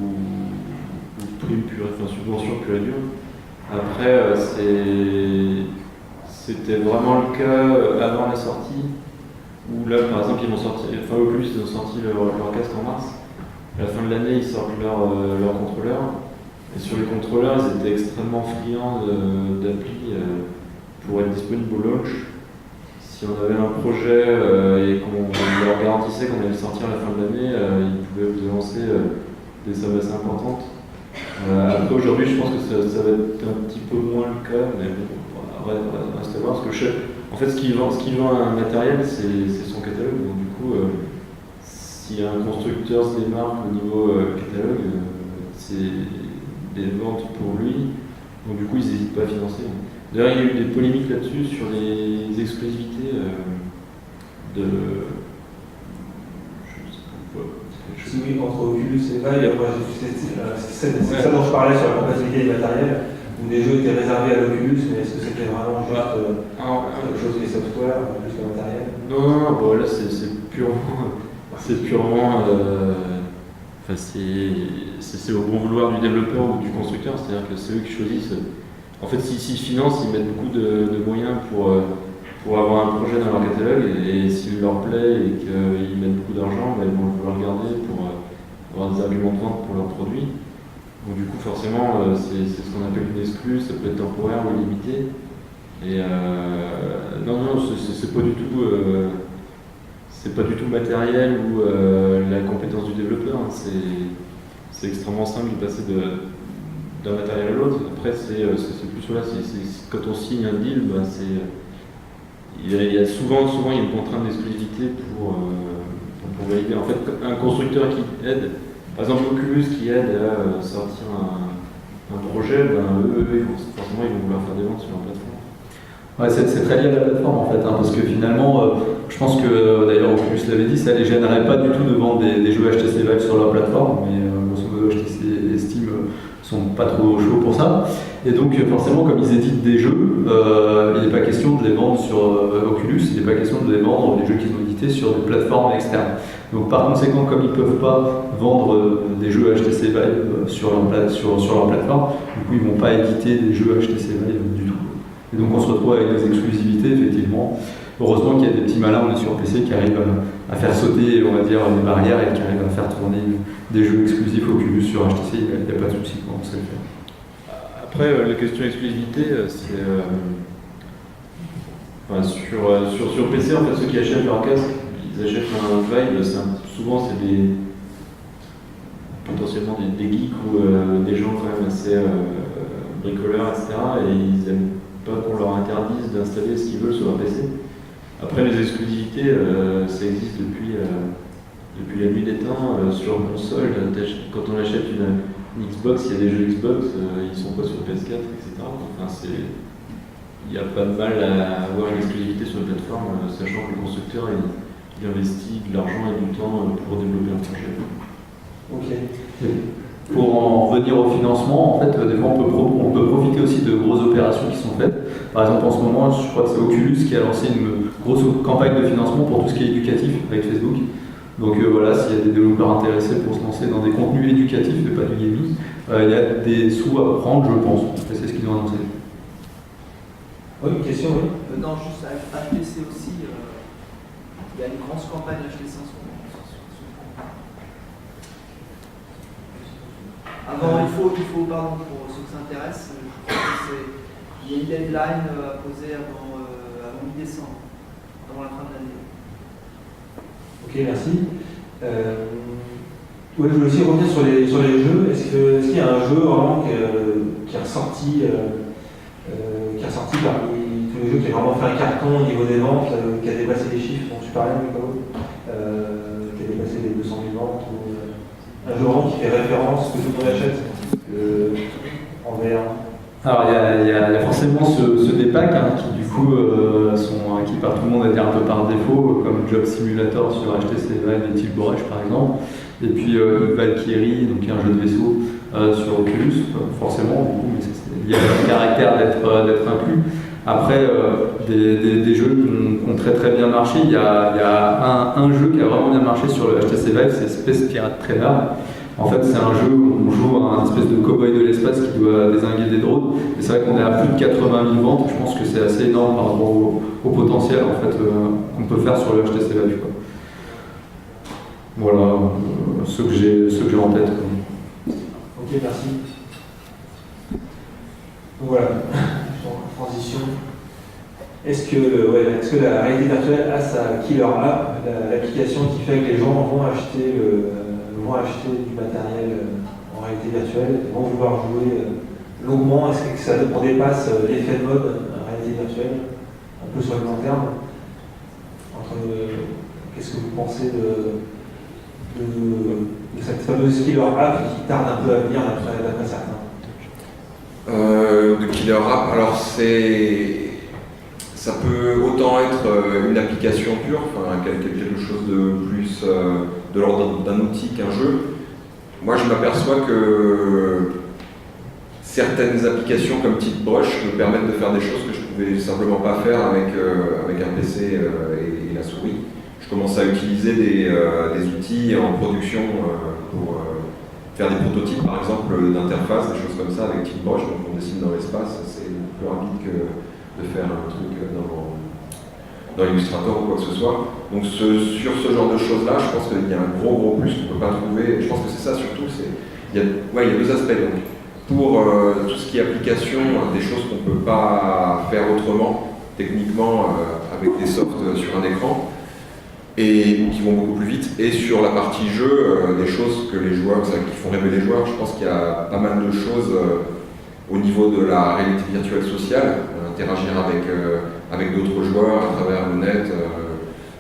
prime pure, subvention pure et dure. Après, c'était vraiment le cas avant la sortie, où là par exemple ils vont sortir, Oculus ils ont sorti leur casque en mars. À la fin de l'année ils sortent leur contrôleur. Et sur les contrôleurs, ils étaient extrêmement friands d'appli pour être disponibles au launch. Si on avait un projet et qu'on leur garantissait qu'on allait le sortir à la fin de l'année, ils pouvaient vous lancer des sommes assez importantes. Après aujourd'hui, je pense que ça va être un petit peu moins le cas, mais bon, reste à voir. Parce que en fait, ce qui vend un matériel, c'est son catalogue. Donc du coup, si un constructeur se démarque au niveau catalogue, c'est des ventes pour lui, donc du coup ils n'hésitent pas à financer. D'ailleurs il y a eu des polémiques là-dessus sur les exclusivités de... Oui, entre Oculus et Vive, c'est ça dont je parlais sur la compatibilité des matériels, où des jeux étaient réservés à l'Oculus, mais est-ce que c'était vraiment juste quelque chose qui est software, plus que matériel? Non, bon, là c'est purement c'est au bon vouloir du développeur ou du constructeur, c'est-à-dire que c'est eux qui choisissent. En fait, s'ils financent, ils mettent beaucoup de moyens pour avoir un projet dans leur catalogue et s'il leur plaît et qu'ils mettent beaucoup d'argent, ils vont vouloir le garder pour avoir des arguments de vente pour leurs produits. Donc du coup, forcément, c'est ce qu'on appelle une exclue, ça peut être temporaire ou limité. Et non, c'est pas du tout... c'est pas du tout matériel ou la compétence du développeur, hein. C'est extrêmement simple de passer d'un matériel à l'autre. Après, c'est plus là, quand on signe un deal, il y a souvent il y a une contrainte d'exclusivité pour valider. En fait, un constructeur qui aide, par exemple Oculus qui aide à sortir un projet, eux, forcément, ils vont vouloir faire des ventes sur leur plateforme. Ouais, c'est très lié à la plateforme en fait, hein, parce que finalement, je pense que d'ailleurs Oculus l'avait dit, ça les gênerait pas du tout de vendre des jeux HTC Vive sur leur plateforme, mais grosso modo HTC et Steam sont pas trop chauds pour ça. Et donc forcément, comme ils éditent des jeux, il n'est pas question de les vendre sur Oculus, il n'est pas question de les vendre, les jeux qu'ils ont édités, sur des plateformes externes. Donc par conséquent, comme ils ne peuvent pas vendre des jeux HTC Vive sur leur plateforme, du coup ils ne vont pas éditer des jeux HTC Vive du tout. Et donc on se retrouve avec des exclusivités, effectivement. Heureusement qu'il y a des petits malins, on est sur PC, qui arrivent à faire sauter, on va dire, des barrières et qui arrivent à faire tourner des jeux exclusifs Oculus sur HTC, il n'y a pas de souci, on sait le faire. Après, la question exclusivité, c'est sur PC, en fait, ceux qui achètent leur casque, ils achètent un Vive, souvent c'est potentiellement des geeks ou des gens quand même assez bricoleurs, etc. Et ils aiment pas qu'on leur interdise d'installer ce qu'ils veulent sur un PC. Après, les exclusivités, ça existe depuis la nuit des temps. Sur console, quand on achète une Xbox, il y a des jeux Xbox, ils sont pas sur PS4, etc. Enfin, il n'y a pas de mal à avoir une exclusivité sur une plateforme, sachant que le constructeur il investit de l'argent et du temps pour développer un projet. Ok. Pour en revenir au financement, en fait, des fois on peut profiter aussi de grosses opérations qui sont faites. Par exemple, en ce moment, je crois que c'est Oculus qui a lancé une grosse campagne de financement pour tout ce qui est éducatif avec Facebook. Donc voilà, s'il y a des développeurs intéressés pour se lancer dans des contenus éducatifs et pas du gaming, il y a des sous à prendre, je pense. C'est ce qu'ils ont annoncé. Oui, une question, oui. Non, juste à HTC aussi, il y a une grosse campagne HTC en ce moment. Avant, il faut, pardon, pour ceux qui s'intéressent, je crois que il y a une deadline à poser avant mi-décembre, avant la fin de l'année. Ok, merci. Ouais, je voulais aussi revenir sur les jeux. Est-ce qu'il y a un jeu vraiment qui est ressorti parmi tous les jeux, qui a vraiment fait un carton au niveau des ventes, qui a dépassé les chiffres dont tu parlais, Nicolas, qui a dépassé les 200 000 ventes, ou un jeu vraiment qui fait référence, que tout le monde achète en VR? Alors il y a forcément ceux des packs qui du coup sont acquis par tout le monde, à dire un peu par défaut, comme Job Simulator sur HTC Vive et Tilbury par exemple, et puis Valkyrie, donc un jeu de vaisseau sur Oculus, forcément, du coup, mais il y a le caractère d'être inclus. Après, des jeux qui ont très très bien marché, il y a un jeu qui a vraiment bien marché sur le HTC Vive, c'est Space Pirate Trainer. En fait, c'est un jeu où on joue à un espèce de cow-boy de l'espace qui doit dézinguer des drones. Et c'est vrai qu'on est à plus de 80 000 ventes. Je pense que c'est assez énorme par rapport au potentiel en fait, qu'on peut faire sur le HTC Vive. Voilà ceux que j'ai en tête. Ok, merci. Donc voilà, transition. Est-ce que la réalité virtuelle a sa killer app, l'application qui fait que les gens vont acheter du matériel en réalité virtuelle, et vont vouloir jouer longuement? Est-ce que on dépasse l'effet de mode en réalité virtuelle, un peu sur le long terme? Qu'est-ce que vous pensez de cette fameuse killer app qui tarde un peu à venir d'après certains? De killer app, alors ça peut autant être une application pure, enfin quelque chose de plus de l'ordre d'un outil qu'un jeu. Moi, je m'aperçois que certaines applications comme TickBrush me permettent de faire des choses que je ne pouvais simplement pas faire avec un PC et la souris. Je commence à utiliser des outils en production pour faire des prototypes, par exemple, d'interface, des choses comme ça avec TickBrush. Donc on dessine dans l'espace, c'est plus rapide que de faire un truc dans Illustrator ou quoi que ce soit. Donc sur ce genre de choses-là, je pense qu'il y a un gros plus qu'on ne peut pas trouver. Je pense que c'est ça surtout. Il y a deux aspects. Donc, pour tout ce qui est application, des choses qu'on ne peut pas faire autrement, techniquement, avec des softs sur un écran, et qui vont beaucoup plus vite. Et sur la partie jeu, des choses que les joueurs, qui font rêver les joueurs, je pense qu'il y a pas mal de choses au niveau de la réalité virtuelle sociale, interagir avec d'autres joueurs à travers le net,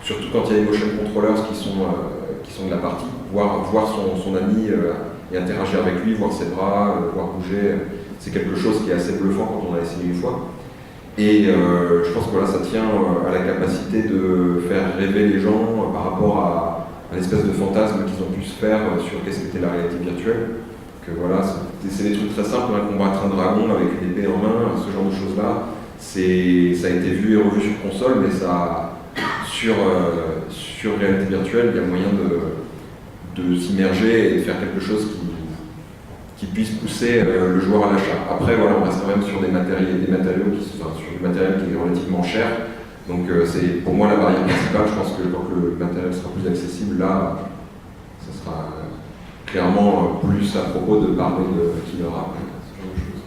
surtout quand il y a les motion controllers qui sont de la partie, voir son ami et interagir avec lui, voir ses bras, voir bouger, c'est quelque chose qui est assez bluffant quand on a essayé une fois. Et je pense que voilà, ça tient à la capacité de faire rêver les gens par rapport à l'espèce de fantasme qu'ils ont pu se faire sur qu'est-ce qu'était la réalité virtuelle. Que voilà, c'est des trucs très simples, combattre un dragon avec une épée en main, ce genre de choses-là. Ça a été vu et revu sur console, mais sur réalité virtuelle, il y a moyen de s'immerger et de faire quelque chose qui puisse pousser le joueur à l'achat. Après, voilà, on reste quand même sur sur du matériel qui est relativement cher. Donc c'est pour moi la barrière principale. Je pense que quand le matériel sera plus accessible, là, ça sera clairement plus à propos de parler de killer app, ce genre de choses.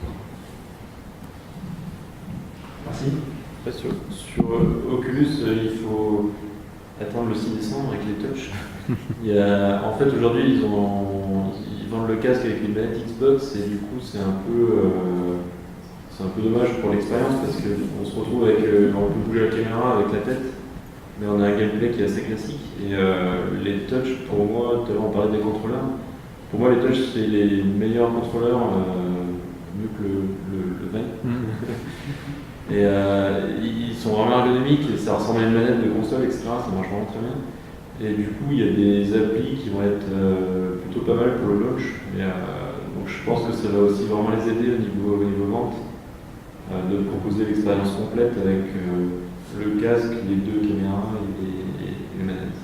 Merci. Après, sur Oculus, il faut attendre le 6 décembre avec les touches. En fait, aujourd'hui, ils vendent le casque avec une manette Xbox et du coup, c'est un peu dommage pour l'expérience parce qu'on se retrouve avec, on peut bouger la caméra avec la tête, mais on a un gameplay qui est assez classique. Et les touches, pour moi, tout à l'heure on parlait des contrôleurs. Pour moi, les touches, c'est les meilleurs contrôleurs, mieux que le Vive. Et ils sont vraiment ergonomiques et ça ressemble à une manette de console, etc. Ça marche vraiment très bien. Et du coup, il y a des applis qui vont être plutôt pas mal pour le launch. Donc je pense que ça va aussi vraiment les aider au niveau vente, de proposer l'expérience complète avec le casque, les deux caméras et les manettes.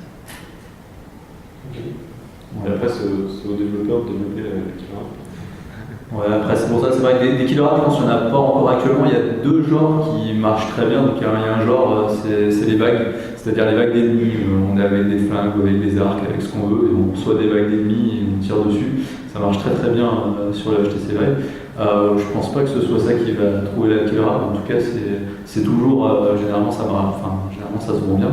Okay. Et après, c'est aux développeurs de développer la caméra. Ouais, après c'est pour ça, c'est vrai que des killer apps, je pense qu'il n'y en a pas encore actuellement. Il y a deux genres qui marchent très bien. Donc il y a un genre, c'est les vagues, c'est-à-dire les vagues d'ennemis. On est avec des flingues, avec des arcs, avec ce qu'on veut, et on reçoit des vagues d'ennemis et on tire dessus. Ça marche très très bien sur le HTC Vive. Je pense pas que ce soit ça qui va trouver la killer app. En tout cas, c'est toujours, généralement ça marche, généralement ça se vend bien.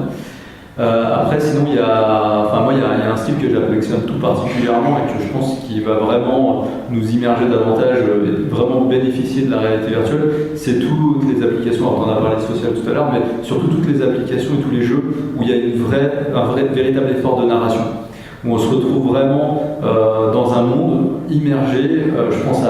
Après, sinon, il y a un style que j'affectionne tout particulièrement et que je pense qui va vraiment nous immerger davantage et vraiment bénéficier de la réalité virtuelle. C'est toutes les applications, alors on en a parlé de social tout à l'heure, mais surtout toutes les applications et tous les jeux où il y a un véritable effort de narration. Où on se retrouve vraiment dans un monde immergé, je pense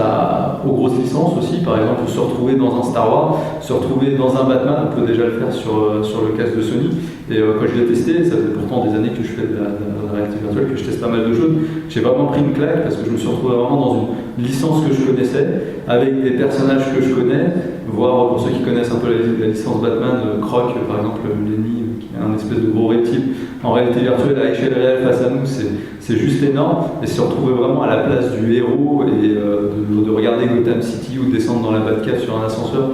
aux grosses licences aussi, par exemple se retrouver dans un Star Wars, se retrouver dans un Batman, on peut déjà le faire sur le casque de Sony, et quand je l'ai testé, ça fait pourtant des années que je fais de la réalité virtuelle, que je teste pas mal de choses, j'ai vraiment pris une claque parce que je me suis retrouvé vraiment dans une licence que je connaissais, avec des personnages que je connais, voire pour ceux qui connaissent un peu la licence Batman, Croc par exemple, Lenny, qui est un espèce de gros reptile en réalité virtuelle à échelle réelle face à nous, c'est juste énorme, et se retrouver vraiment à la place du héros et de regarder Gotham City ou descendre dans la Batcave sur un ascenseur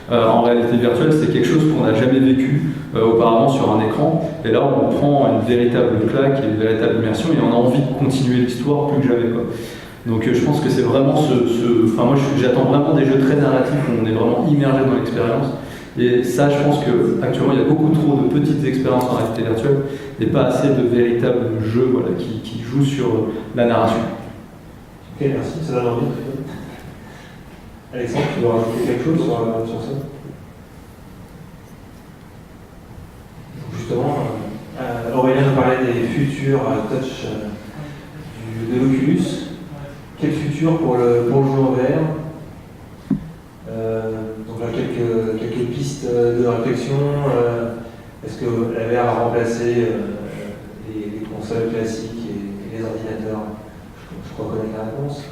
en réalité virtuelle, c'est quelque chose qu'on n'a jamais vécu auparavant sur un écran, et là on prend une véritable claque et une véritable immersion et on a envie de continuer l'histoire plus que jamais, quoi. Donc je pense que c'est vraiment moi j'attends vraiment des jeux très narratifs où on est vraiment immergé dans l'expérience. Et ça, je pense qu'actuellement, il y a beaucoup trop de petites expériences en réalité virtuelle et pas assez de véritables jeux qui jouent sur la narration. Ok, merci, ça donne envie. Alexandre, tu veux rajouter quelque chose sur ça? Justement, Aurélien nous parlait des futurs touch de l'Oculus. Quel futur pour le jeu en VR? Donc là, quelques pistes de réflexion. Est-ce que la VR a remplacé les consoles classiques et les ordinateurs? Je crois connaître la réponse.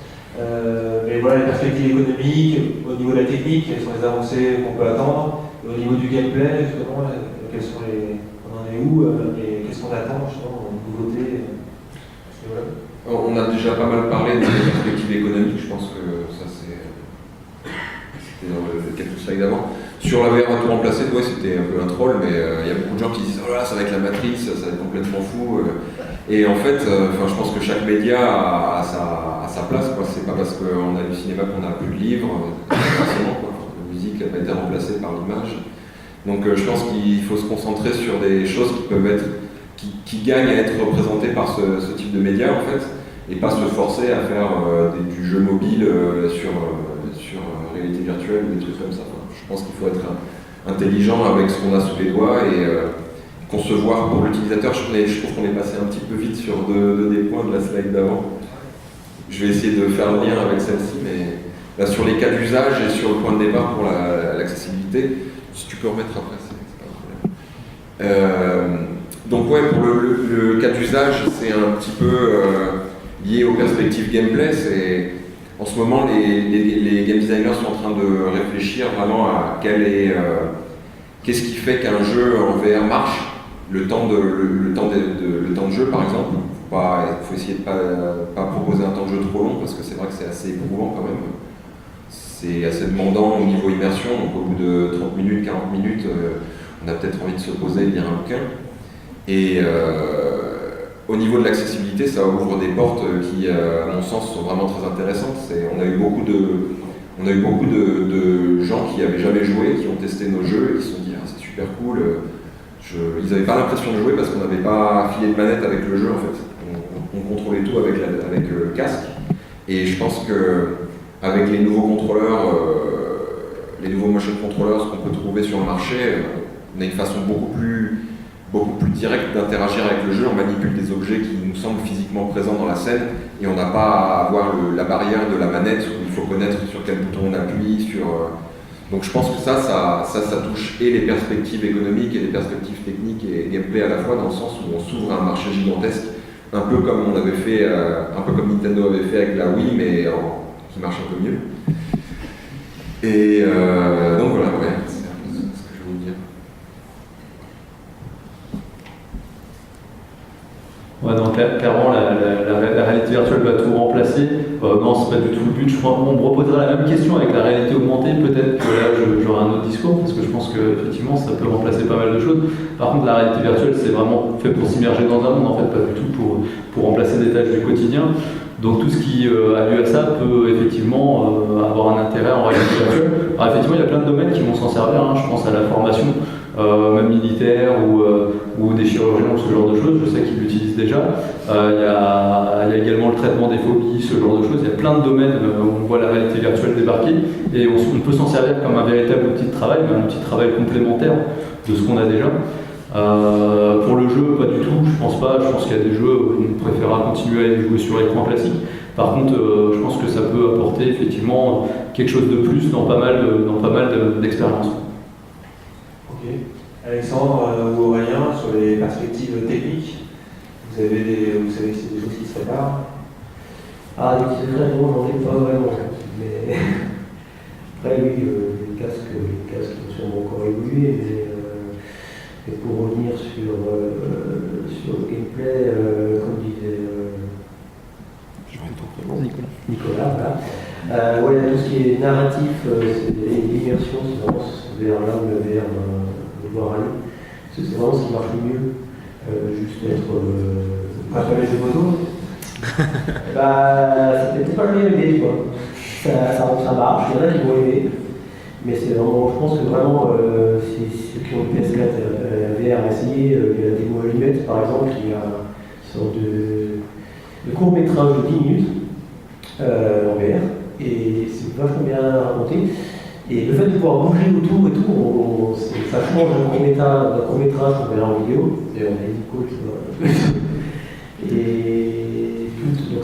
Mais voilà, les perspectives économiques, au niveau de la technique, quelles sont les avancées qu'on peut attendre? Et au niveau du gameplay, justement, on en est où et qu'est-ce qu'on attend justement en nouveautés? On a déjà pas mal parlé des perspectives économiques, je pense que ça c'était dans quelques slides d'avant. Sur la VR à tout remplacer, ouais, c'était un peu un troll, mais il y a beaucoup de gens qui disent oh là, ça va être la matrice, ça va être complètement fou. Et en fait, je pense que chaque média a sa place, quoi. C'est pas parce qu'on a du cinéma qu'on n'a plus de livres, forcément, quoi. La musique n'a pas été remplacée par l'image. Donc je pense qu'il faut se concentrer sur des choses qui peuvent être qui gagnent à être représentées par ce type de médias en fait, et pas se forcer à faire du jeu mobile sur réalité virtuelle ou des trucs comme ça. Enfin, je pense qu'il faut être intelligent avec ce qu'on a sous les doigts et concevoir pour l'utilisateur. Je trouve qu'on est passé un petit peu vite sur des points de la slide d'avant. Je vais essayer de faire le lien avec celle-ci, mais là, sur les cas d'usage et sur le point de départ pour l'accessibilité, Si tu peux remettre après, c'est pas un problème. Donc ouais, pour le cas d'usage, c'est un petit peu lié aux perspectives gameplay. En ce moment, les game designers sont en train de réfléchir vraiment à qu'est-ce qui fait qu'un jeu en VR marche. Le temps de jeu, par exemple. Il faut essayer de pas proposer un temps de jeu trop long, parce que c'est vrai que c'est assez éprouvant quand même. C'est assez demandant au niveau immersion, donc au bout de 30 minutes, 40 minutes, on a peut-être envie de se poser et de lire un bouquin. Et au niveau de l'accessibilité, ça ouvre des portes qui, à mon sens, sont vraiment très intéressantes. On a eu beaucoup de gens qui n'avaient jamais joué, qui ont testé nos jeux et qui se sont dit « Ah, c'est super cool ». Ils n'avaient pas l'impression de jouer parce qu'on n'avait pas filé de manette avec le jeu en fait. On contrôlait tout avec le casque. Et je pense qu'avec les nouveaux contrôleurs, les nouveaux motion controllers qu'on peut trouver sur le marché, on a une façon beaucoup plus directe d'interagir avec le jeu. On manipule des objets qui nous semblent physiquement présents dans la scène et on n'a pas à avoir la barrière de la manette où il faut connaître sur quel bouton on appuie. Donc je pense que ça touche et les perspectives économiques et les perspectives techniques et gameplay à la fois, dans le sens où on s'ouvre à un marché gigantesque, un peu comme on avait fait, un peu comme Nintendo avait fait avec la Wii, mais qui marche un peu mieux. Et donc voilà, ouais, c'est un peu ce que je voulais dire. Ouais, donc clairement, la réalité virtuelle va tout remplacer. Non, c'est pas du tout le but. On me reposera la même question avec la réalité augmentée. Peut-être que là, j'aurai un autre discours, parce que je pense qu'effectivement, ça peut remplacer pas mal de choses. Par contre, la réalité virtuelle, c'est vraiment fait pour s'immerger dans un monde, en fait, pas du tout pour remplacer des tâches du quotidien. Donc tout ce qui a lieu à ça peut effectivement avoir un intérêt en réalité virtuelle. Alors effectivement, il y a plein de domaines qui vont s'en servir. Hein. Je pense à la formation, même militaire ou des chirurgiens ou ce genre de choses. Je sais qu'ils l'utilisent déjà. Il y a également le traitement des phobies, ce genre de choses. Il y a plein de domaines où on voit la réalité virtuelle débarquer et on peut s'en servir comme un véritable outil de travail, mais un outil de travail complémentaire de ce qu'on a déjà. Pour le jeu, pas du tout, je pense pas. Je pense qu'il y a des jeux où on préférera continuer à les jouer sur écran classique. Par contre, je pense que ça peut apporter effectivement quelque chose de plus dans pas mal d'expériences. Ok. Alexandre ou Aurélien, sur les perspectives techniques, vous savez que c'est des choses qui se préparent? Ah, des petits secrets, non, j'en ai pas vraiment. Mais après, oui, les casques ont sûrement encore évolué, mais pour revenir sur le gameplay, comme disait Nicolas, voilà. Ouais, tout ce qui est narratif, c'est l'immersion, c'est vraiment ce VR-là ou le VR de voir aller. C'est vraiment ce qui marche le mieux. Juste être. Pas faire les jeux moto? Bah, c'était pas le meilleur idée, quoi. Ça marche, il y en a qui vont aimer. Mais c'est vraiment, je pense que vraiment, ceux qui ont le PS4 VR à essayer, il y a la démo Allumette par exemple, qui a une sorte de court-métrage de 10 minutes en VR, et c'est vachement bien raconté. Et le fait de pouvoir bouger autour et tout, ça change d'un court-métrage qu'on verra en vidéo, et on a dit coach. Et tout, donc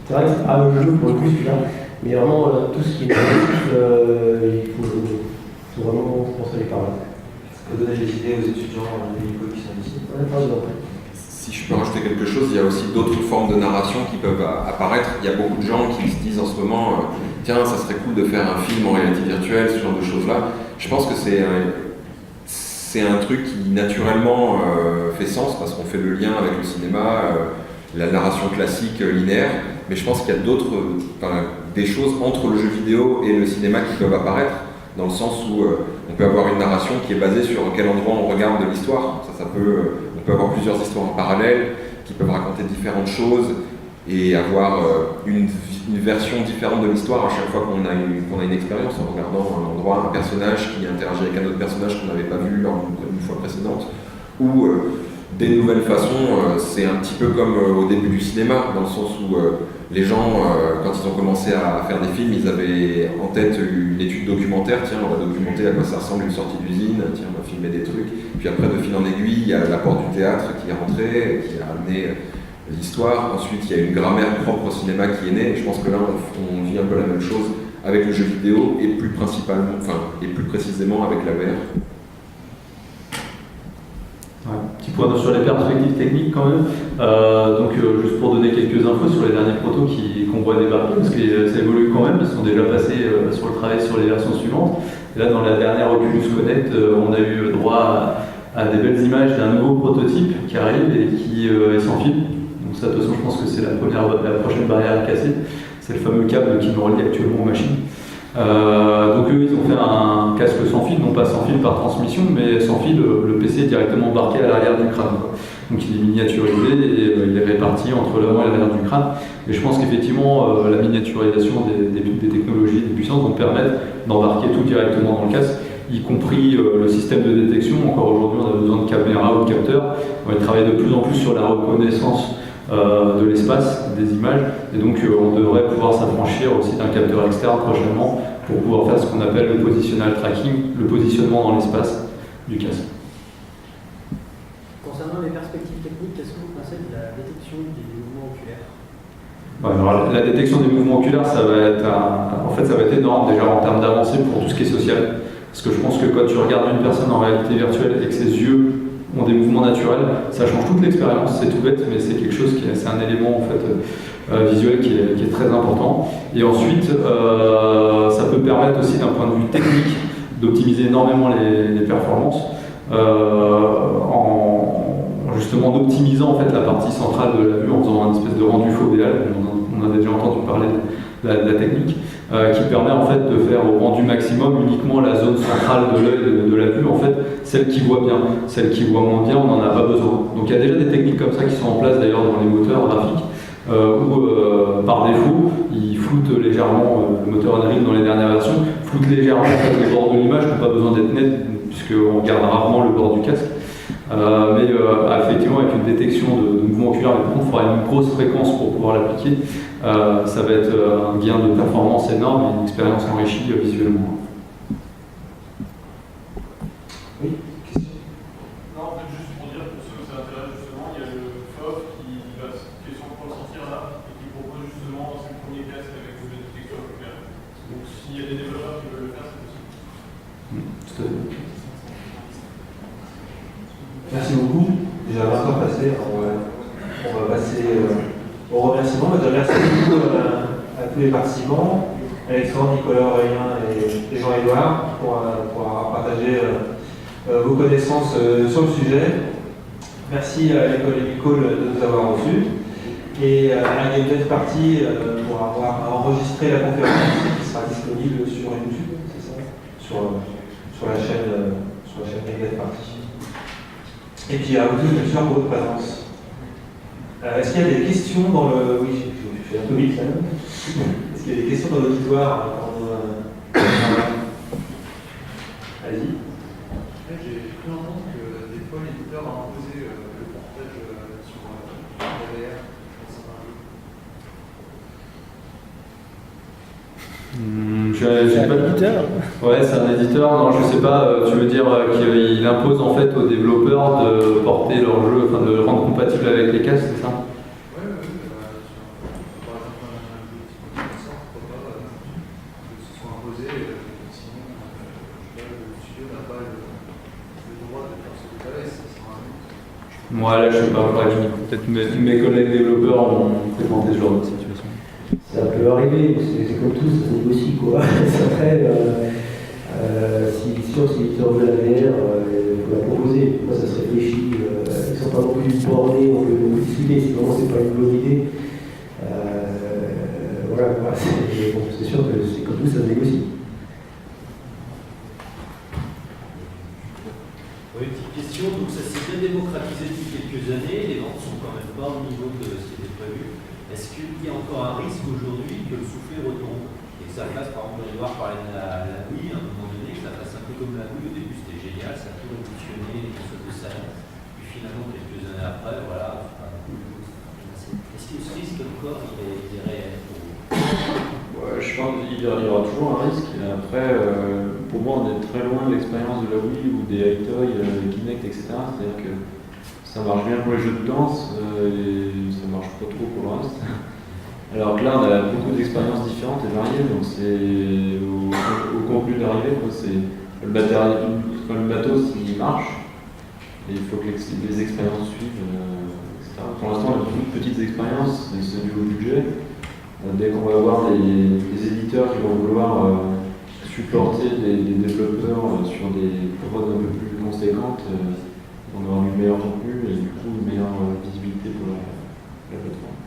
c'est vrai que c'est pas un jeu pour le coup celui-là. Mais vraiment, tout ce qui est négatif, il faut vraiment penser par là. Ça peut donner des idées aux étudiants médicaux qui sont ici. Ouais, par exemple. Si je peux rajouter quelque chose, il y a aussi d'autres formes de narration qui peuvent apparaître. Il y a beaucoup de gens qui se disent en ce moment tiens, ça serait cool de faire un film en réalité virtuelle, ce genre de choses-là. Je pense que c'est un truc qui naturellement fait sens parce qu'on fait le lien avec le cinéma, la narration classique linéaire. Mais je pense qu'il y a des choses entre le jeu vidéo et le cinéma qui peuvent apparaître, dans le sens où on peut avoir une narration qui est basée sur quel endroit on regarde de l'histoire. On peut avoir plusieurs histoires en parallèle qui peuvent raconter différentes choses et avoir une version différente de l'histoire à chaque fois qu'on a une expérience en regardant un endroit, un personnage qui interagit avec un autre personnage qu'on n'avait pas vu lors d'une fois précédente, ou des nouvelles façons. C'est un petit peu comme au début du cinéma, dans le sens où les gens, quand ils ont commencé à faire des films, ils avaient en tête une étude documentaire. Tiens, on va documenter à quoi ça ressemble une sortie d'usine, tiens, on va filmer des trucs. Puis après, de fil en aiguille, il y a l'apport du théâtre qui est rentré, qui a amené l'histoire. Ensuite, il y a une grammaire propre au cinéma qui est née. Et je pense que là, on vit un peu la même chose avec le jeu vidéo et plus principalement, et plus précisément avec la VR. Ouais, petit point sur les perspectives techniques quand même. Juste pour donner quelques infos sur les derniers protos qu'on voit débarquer, parce que ça évolue quand même, ils sont déjà passés sur le travail sur les versions suivantes. Et là, dans la dernière Oculus Connect, on a eu droit à des belles images d'un nouveau prototype qui arrive et qui est sans fil. Donc ça, de toute façon, je pense que c'est la prochaine barrière à casser. C'est le fameux câble qui nous relie actuellement aux machines. Donc eux, ils ont fait un casque sans fil, non pas sans fil par transmission, mais sans fil, le PC est directement embarqué à l'arrière du crâne. Donc il est miniaturisé et il est réparti entre l'avant et l'arrière du crâne. Et je pense qu'effectivement, la miniaturisation des technologies, des puissances vont permettre d'embarquer tout directement dans le casque, y compris le système de détection. Encore aujourd'hui, on a besoin de caméras ou de capteurs. On va travailler de plus en plus sur la reconnaissance de l'espace, des images, et donc on devrait pouvoir s'affranchir aussi d'un capteur externe prochainement pour pouvoir faire ce qu'on appelle le positional tracking, le positionnement dans l'espace du casque. Concernant les perspectives techniques, qu'est-ce que vous pensez de la détection des mouvements oculaires? Alors, la détection des mouvements oculaires, ça va être énorme déjà en termes d'avancée pour tout ce qui est social. Parce que je pense que quand tu regardes une personne en réalité virtuelle et que ses yeux ont des mouvements naturels, ça change toute l'expérience, c'est tout bête, mais c'est quelque chose c'est un élément en fait visuel qui est très important. Et ensuite, ça peut permettre aussi d'un point de vue technique d'optimiser énormément les performances justement en optimisant en fait la partie centrale de la vue en faisant une espèce de rendu fovéal. On a déjà entendu parler de la technique qui permet en fait de faire au rendu maximum uniquement la zone centrale de l'œil de la vue, en fait celle qui voit bien. Celle qui voit moins bien, on n'en a pas besoin. Donc il y a déjà des techniques comme ça qui sont en place d'ailleurs dans les moteurs graphiques où par défaut ils floutent légèrement, le moteur Unreal dans les dernières versions floute légèrement en fait, les bords de l'image, n'ont pas besoin d'être net puisqu'on regarde rarement le bord du casque. Effectivement, avec une détection de mouvements oculaires, mais par contre, il faudra une grosse fréquence pour pouvoir l'appliquer. Ça va être un gain de performance énorme et une expérience enrichie visuellement. Oui, question. Non, en fait, juste pour dire, pour ceux que ça intéresse justement, il y a le FOF qui est sur le point de sortir là et qui propose justement ses premiers casques avec de la détection oculaire. Donc s'il y a des développeurs qui veulent le faire, c'est possible. Tout à fait. Merci beaucoup. Déjà 20 heures passées, on va passer au remerciement. Je remercie beaucoup à tous les participants, Alexandre, Nicolas, Aurélien et Jean-Édouard pour avoir partagé vos connaissances sur le sujet. Merci à l'école Epicole de nous avoir reçus et à la Game Dev Party pour avoir enregistré la conférence qui sera disponible sur YouTube, c'est ça, sur la chaîne Game Dev Party. Et puis à vous tous, bien sûr, pour votre présence. Est-ce qu'il y a des questions dans le... Oui, je fais un peu vite, là. Est-ce qu'il y a des questions dans l'auditoire? Allez-y. J'ai cru entendre que des fois l'éditeur a imposé le portage sur la VR. J'ai pas d'éditeur. Ouais, c'est un éditeur. Non, je sais pas. Tu veux dire qu'il impose en fait aux développeurs de porter leur jeu, enfin de le rendre compatible avec les casques, c'est ça? Ouais, par exemple, un jeu qui sort, pourquoi pas que ce soit imposé, sinon le studio n'a pas le droit de faire ce détail, ça sera un autre. Moi, là, je sais pas. Peut-être mes collègues développeurs ont fréquenté ce genre de situation. Ça peut arriver, c'est comme tout, ça se négocie quoi. Après, si l'éditeur veut la VR, il faut la proposer. Moi, ça se réfléchit. Ils ne sont pas non plus bornés, on peut discuter. Si vraiment c'est pas une bonne idée, voilà, c'est sûr que c'est comme tout, ça se négocie. Oui, petite question. Donc, ça s'est bien démocratisé depuis quelques années. Les ventes sont quand même pas au niveau de ce qui était prévu. Est-ce qu'il y a encore un risque aujourd'hui que le soufflet retombe et que ça fasse, par exemple, Edouard parlait de la Wii, à un moment donné, que ça fasse un peu comme la Wii. Au début, c'était génial, ça a tout révolutionné, les consoles de salon. Puis finalement, quelques années après, voilà. Est-ce que ce risque encore, il est réel Ouais, je pense qu'il y aura toujours un risque. Après, pour moi, on est très loin de l'expérience de la Wii ou des Hi-Toy, Kinect, etc. C'est-à-dire que ça marche bien pour les jeux de danse et ça marche pas trop pour le reste. Alors que là, on a beaucoup d'expériences différentes et variées, donc c'est au contenu d'arrivée, quoi. C'est le matériel, le matos, il marche, et il faut que les expériences suivent, etc. Pour l'instant, on a beaucoup de petites expériences, c'est du haut budget. Dès qu'on va avoir des éditeurs qui vont vouloir supporter des développeurs sur des prods un peu plus conséquentes, on aura du meilleur contenu et du coup une meilleure visibilité pour la plateforme.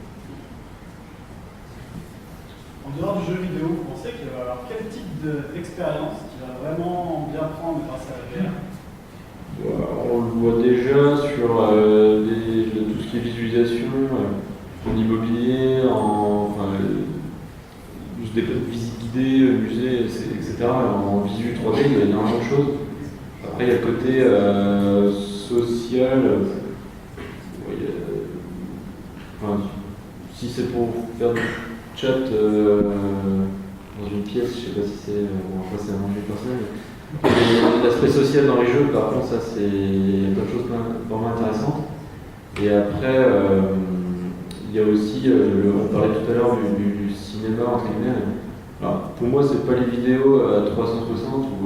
En dehors du jeu vidéo, vous pensez qu'il va y avoir quel type d'expérience qui va vraiment bien prendre grâce à la VR? On le voit déjà sur tout ce qui est visualisation en immobilier, juste des visites guidées, musées, etc. En visu 3D, il y a énormément de choses. Après, il y a le côté social. Si c'est pour faire du chat dans une pièce, je sais pas si c'est. Après, c'est un enjeu personnel. L'aspect social dans les jeux, par contre, ça, il y a plein de choses vraiment intéressantes. Et après, il y a aussi, on parlait tout à l'heure du cinéma, entre guillemets. Alors, pour moi, c'est pas les vidéos à 360 ou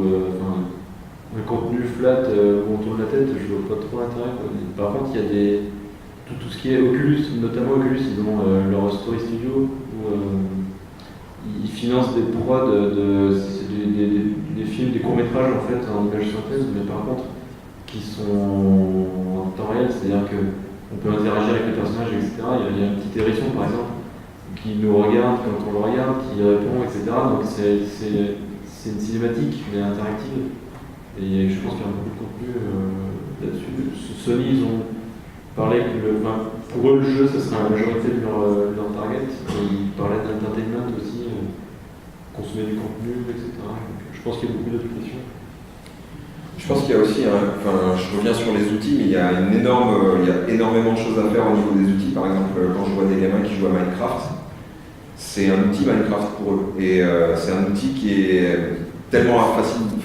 un contenu flat où on tourne la tête, je vois pas trop l'intérêt. Par contre, il y a tout ce qui est Oculus, notamment Oculus, ils ont leur Story Studio où ils financent des prods, des films, des courts-métrages en fait, en images synthèse, mais par contre, qui sont en temps réel, c'est-à-dire qu'on peut interagir avec les personnages, etc. Il y a un petit hérisson, par exemple, qui nous regarde quand on le regarde, qui répond, etc. Donc c'est une cinématique, mais interactive. Et je pense qu'il y a beaucoup de contenu là-dessus. Sony, ils ont parlé que pour eux, le jeu, ça sera la majorité de leur target. Et ils parlaient d'entertainment aussi, consommer du contenu, etc. Donc, je pense qu'il y a beaucoup d'applications. Je pense qu'il y a aussi, je reviens sur les outils, mais il y a énormément de choses à faire au niveau des outils. Par exemple, quand je vois des gamins qui jouent à Minecraft, c'est un outil Minecraft pour eux. Et c'est un outil qui est tellement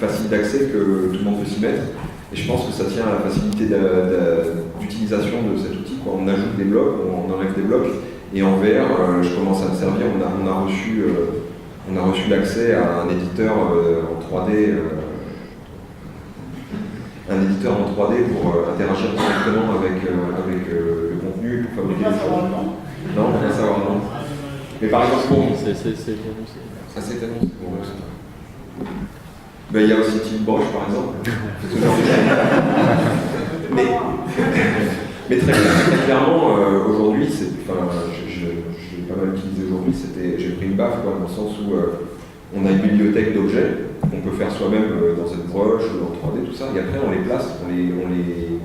facile d'accès que tout le monde peut s'y mettre. Et je pense que ça tient à la facilité d'utilisation de cet outil. On ajoute des blocs, on enlève des blocs. Et en VR, je commence à me servir. On a reçu l'accès à un éditeur en 3D. Un éditeur en 3D pour interagir directement avec le contenu pour fabriquer des choses. Non, on va savoir non. Mais par exemple, pour c'est annoncé. Ça c'est annoncé. Ben, il y a aussi Tiltbrush par exemple. mais très clairement, aujourd'hui, je l'ai pas mal utilisé aujourd'hui, j'ai pris une baffe dans le sens où on a une bibliothèque d'objets qu'on peut faire soi-même dans cette brush, dans 3D, tout ça, et après on les place, on les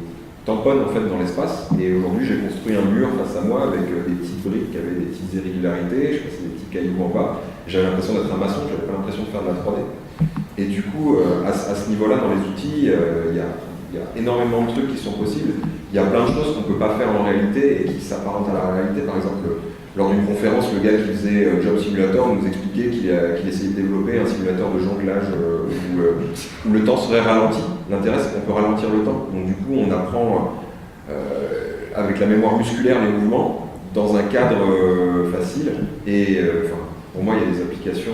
tamponne en fait dans l'espace. Et aujourd'hui j'ai construit un mur face à moi avec des petites briques qui avaient des petites irrégularités, je passais des petits cailloux en bas. J'avais l'impression d'être un maçon, j'avais pas l'impression de faire de la 3D. Et du coup, à ce niveau-là, dans les outils, il y a énormément de trucs qui sont possibles. Il y a plein de choses qu'on ne peut pas faire en réalité et qui s'apparentent à la réalité. Par exemple, lors d'une conférence, le gars qui faisait Job Simulator nous expliquait qu'il essayait de développer un simulateur de jonglage où le temps serait ralenti. L'intérêt, c'est qu'on peut ralentir le temps. Donc du coup, on apprend avec la mémoire musculaire les mouvements dans un cadre facile. Et pour moi, il y a des applications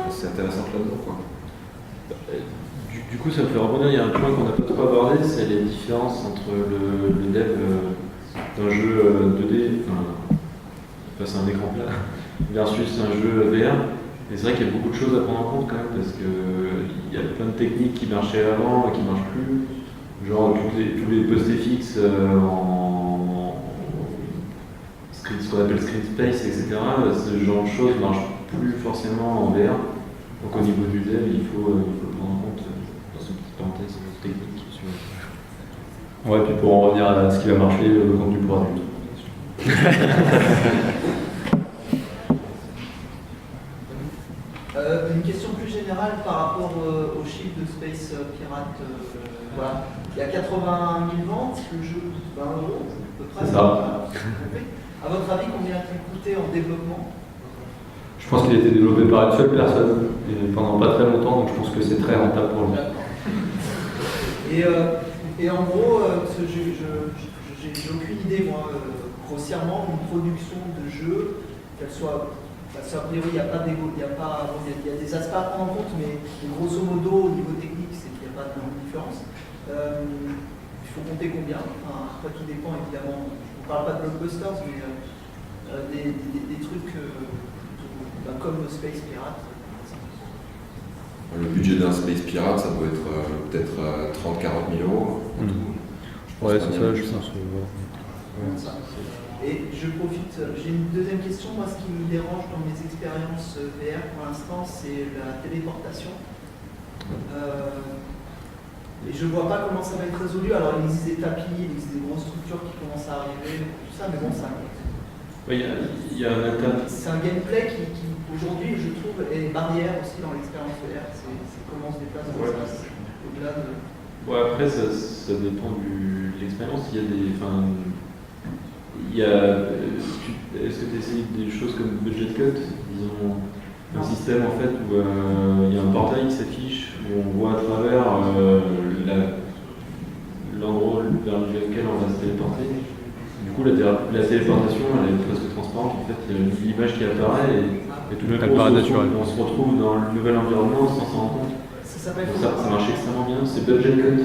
assez intéressantes là-dedans, quoi. Du coup, ça me fait rebondir, il y a un point qu'on n'a pas trop abordé, c'est les différences entre le dev d'un jeu 2D, face à un écran plat, versus un jeu VR. Et c'est vrai qu'il y a beaucoup de choses à prendre en compte quand même, parce qu'il y a plein de techniques qui marchaient avant et qui ne marchent plus. Genre tous les post-FX en ce qu'on appelle screen space, etc. Ce genre de choses ne marchent plus forcément en VR. Donc au niveau du dev, il faut le prendre en compte dans une petite parenthèse technique. Ouais, puis pour en revenir à ce qui va marcher, le contenu pour adultes. Une question plus générale par rapport au chiffre de Space Pirate. Voilà. Il y a 80 000 ventes, le jeu coûte 20 €, à peu près. C'est ça. À votre avis, combien a-t-il coûté en développement? Je pense qu'il a été développé par une seule personne et pendant pas très longtemps, donc je pense que c'est très rentable pour lui. Et en gros, j'ai aucune idée, moi, grossièrement, une production de jeu, qu'elle soit. Parce qu'a priori, il n'y a pas d'égo, il y a des aspects à prendre en compte, mais grosso modo, au niveau technique, c'est qu'il n'y a pas de différence. Il faut compter combien. Enfin, après, tout dépend évidemment. Je ne parle pas de blockbusters, mais des trucs comme Space Pirate. Le budget d'un Space Pirate, ça doit être peut-être 30-40 000 euros. Ouais, c'est ça, je pense. Et je profite, j'ai une deuxième question. Moi, ce qui me dérange dans mes expériences VR pour l'instant, c'est la téléportation. Et je ne vois pas comment ça va être résolu. Alors, il existe des tapis, il existe des grosses structures qui commencent à arriver, tout ça, mais bon, ça. Il y a un internet. C'est un gameplay qui aujourd'hui, je trouve, est une barrière aussi dans l'expérience VR. C'est comment on se déplace dans l'espace. Au-delà de. Ouais, après, ça dépend de l'expérience. Il y a des. Est-ce que tu essayes des choses comme Budget Cut, disons, un système en fait où il y a un portail qui s'affiche, où on voit à travers l'endroit vers lequel on va se téléporter. Du coup, la téléportation, elle est presque transparente. En fait, il y a l'image qui apparaît et tout le coup, on se retrouve dans le nouvel environnement sans s'en rendre compte. Ça marche extrêmement bien. C'est Budget Cut.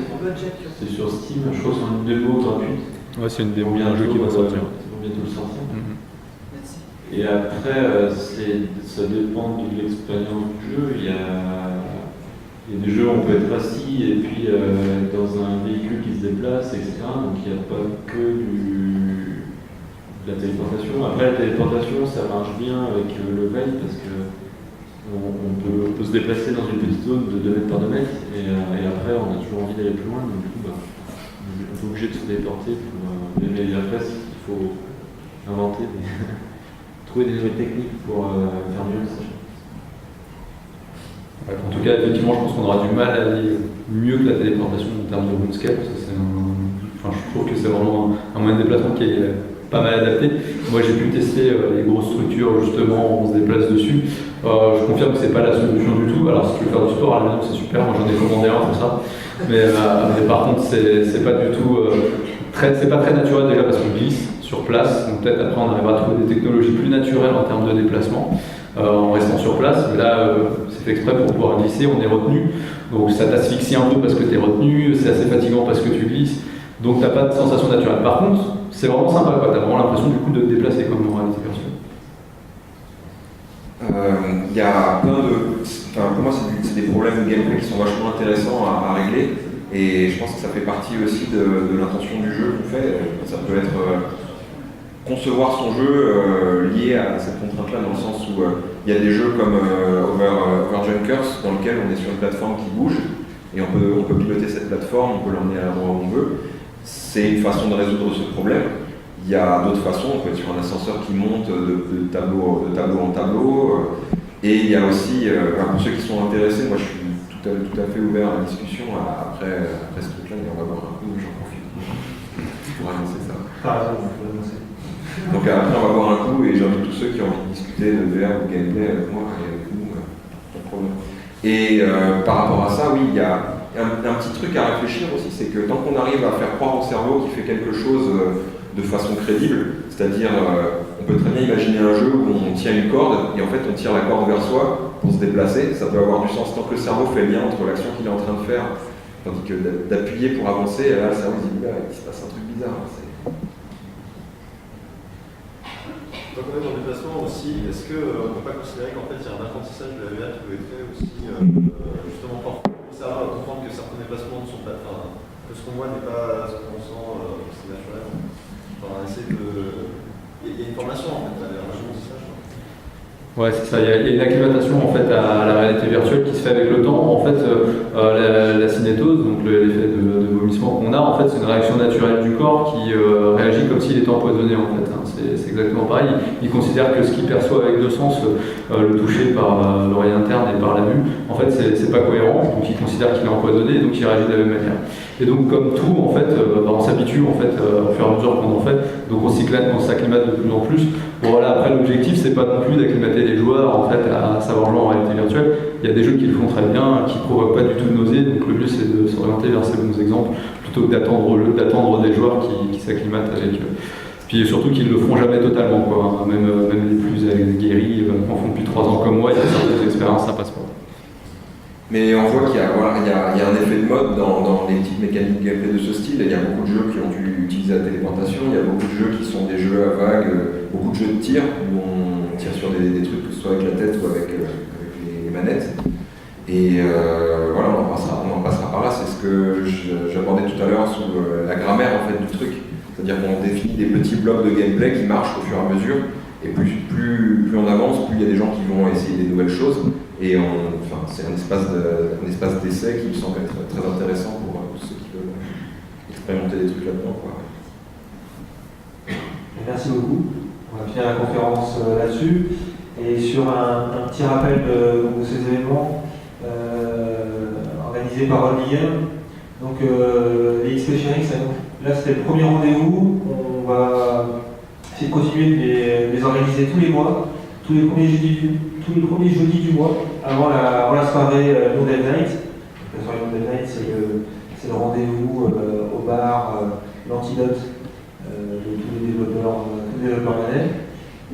C'est sur Steam, je crois que c'est une démo gratuite. Ouais, c'est une démo d'un jeu qui va sortir. Bientôt le sortir. Merci. Et après, ça dépend de l'expérience du jeu. Il y a des jeux où on peut être assis et puis dans un véhicule qui se déplace, etc. Donc il n'y a pas que de la téléportation. Après, la téléportation, ça marche bien avec le veil parce que on peut se déplacer dans une petite zone de 2 mètres par 2 mètres et après, on a toujours envie d'aller plus loin. Donc du coup, on est obligé de se téléporter. Mais après, il faut inventer, trouver des nouvelles techniques pour faire mieux ça. En tout cas, effectivement, je pense qu'on aura du mal à aller mieux que la téléportation en termes de RuneScape. Je trouve que c'est vraiment un moyen de déplacement qui est pas mal adapté. Moi, j'ai pu tester les grosses structures, justement, on se déplace dessus. Je confirme que c'est pas la solution du tout. Alors, si tu veux faire du sport à la maison, c'est super. Moi, j'en ai commandé un pour ça. Mais par contre, c'est pas du tout c'est pas très naturel déjà parce qu'on glisse sur place. Donc peut-être après, on arrivera à trouver des technologies plus naturelles en termes de déplacement. En restant sur place, mais là c'est fait exprès pour pouvoir glisser, on est retenu, donc ça t'asphyxie un peu parce que tu es retenu, c'est assez fatigant parce que tu glisses, donc tu n'as pas de sensation naturelle. Par contre, c'est vraiment sympa, tu as vraiment l'impression du coup de te déplacer comme en réalité virtuelle. Il y a plein de... pour moi c'est des problèmes de gameplay qui sont vachement intéressants à régler, et je pense que ça fait partie aussi de l'intention du jeu qu'on fait. Ça peut être... concevoir son jeu lié à cette contrainte-là, dans le sens où il y a des jeux comme Overjunkers dans lequel on est sur une plateforme qui bouge et on peut piloter cette plateforme, on peut l'emmener à l'endroit où on veut. C'est une façon de résoudre ce problème. Il y a d'autres façons, on peut être sur un ascenseur qui monte de tableau en tableau. Et il y a aussi, pour ceux qui sont intéressés, moi je suis tout à fait ouvert à la discussion après ce truc-là, et on va voir un coup, j'en profite pour annoncer ça. Donc après on va voir un coup et j'invite tous ceux qui ont envie de discuter de VR ou de gameplay avec moi et avec nous, pas de problème. Et par rapport à ça, oui, il y a un petit truc à réfléchir aussi, c'est que tant qu'on arrive à faire croire au cerveau qu'il fait quelque chose de façon crédible, c'est-à-dire on peut très bien imaginer un jeu où on tient une corde et en fait on tire la corde vers soi pour se déplacer, ça peut avoir du sens tant que le cerveau fait le lien entre l'action qu'il est en train de faire, tandis que d'appuyer pour avancer, là le cerveau dit là il se passe un truc bizarre. Donc on est dans le déplacement aussi, est-ce qu'on ne peut pas considérer qu'en fait il y a un apprentissage de la VR qui peut être fait aussi justement pour ça va comprendre que certains déplacements ne sont pas, que ce qu'on voit n'est pas ce qu'on sent, c'est naturel. Essayer de... Il y a une formation en fait à la VR, je ça. Ouais, c'est ça. Il y a une acclimatation en fait à la réalité virtuelle qui se fait avec le temps. En fait, la cinétose, donc l'effet de vomissement qu'on a, en fait, c'est une réaction naturelle du corps qui réagit comme s'il était empoisonné. En fait, c'est exactement pareil. Il considère que ce qu'il perçoit avec deux sens, le toucher par l'oreille interne et par la vue, en fait, c'est pas cohérent. Donc, il considère qu'il est empoisonné, et donc il réagit de la même manière. Et donc, comme tout, en fait, on s'habitue en fait au fur et à mesure qu'on en fait. Donc, on s'acclimate de plus en plus. Bon, voilà. Après, l'objectif, c'est pas non plus d'acclimater les joueurs en fait à savoir jouer en réalité virtuelle. Il y a des jeux qui le font très bien, qui provoquent pas du tout de nausée. Donc, le but, c'est de s'orienter vers ces bons exemples plutôt que d'attendre des joueurs qui s'acclimatent avec Puis surtout qu'ils ne le feront jamais totalement, quoi. Même les plus guéris en font depuis 3 ans comme moi, il y a certaines expériences, ça passe pas. Mais on voit qu'il y a un effet de mode dans les petites mécaniques gameplay de ce style. Il y a beaucoup de jeux qui ont dû utiliser la téléportation, il y a beaucoup de jeux qui sont des jeux à vagues, beaucoup de jeux de tir, où on tire sur des trucs, que ce soit avec la tête ou avec les manettes. Et voilà, on en passera par là. C'est ce que j'abordais tout à l'heure sur la grammaire en fait, du truc. C'est-à-dire qu'on définit des petits blocs de gameplay qui marchent au fur et à mesure. Et plus on avance, plus il y a des gens qui vont essayer des nouvelles choses. Et c'est un espace d'essai qui me semble être très intéressant pour ceux qui veulent expérimenter des trucs là-dedans. Merci beaucoup. On va finir la conférence là-dessus. Et sur un petit rappel de ces événements organisés par Run Game. Donc les XP Sharing, là c'était le premier rendez-vous. On va essayer de continuer de les organiser tous les mois, tous les premiers jeudis du mois, avant la soirée No Dev Night. La soirée No Dev Night, c'est le rendez-vous au bar, l'antidote de tous les développeurs lyonnais.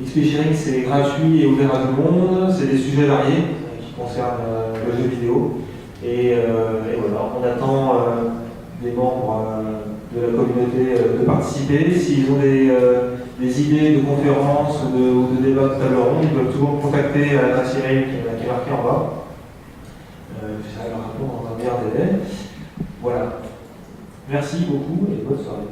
XP Sharing, c'est gratuit et ouvert à tout le monde, c'est des sujets variés qui concernent le jeu vidéo. Et voilà, on attend des membres de la communauté de participer. S'ils ont des idées de conférences ou de débats de table ronde, ils peuvent toujours me contacter à l'adresse email qui est marquée en bas. J'essaierai de leur répondre dans un meilleur délai. Voilà. Merci beaucoup et bonne soirée.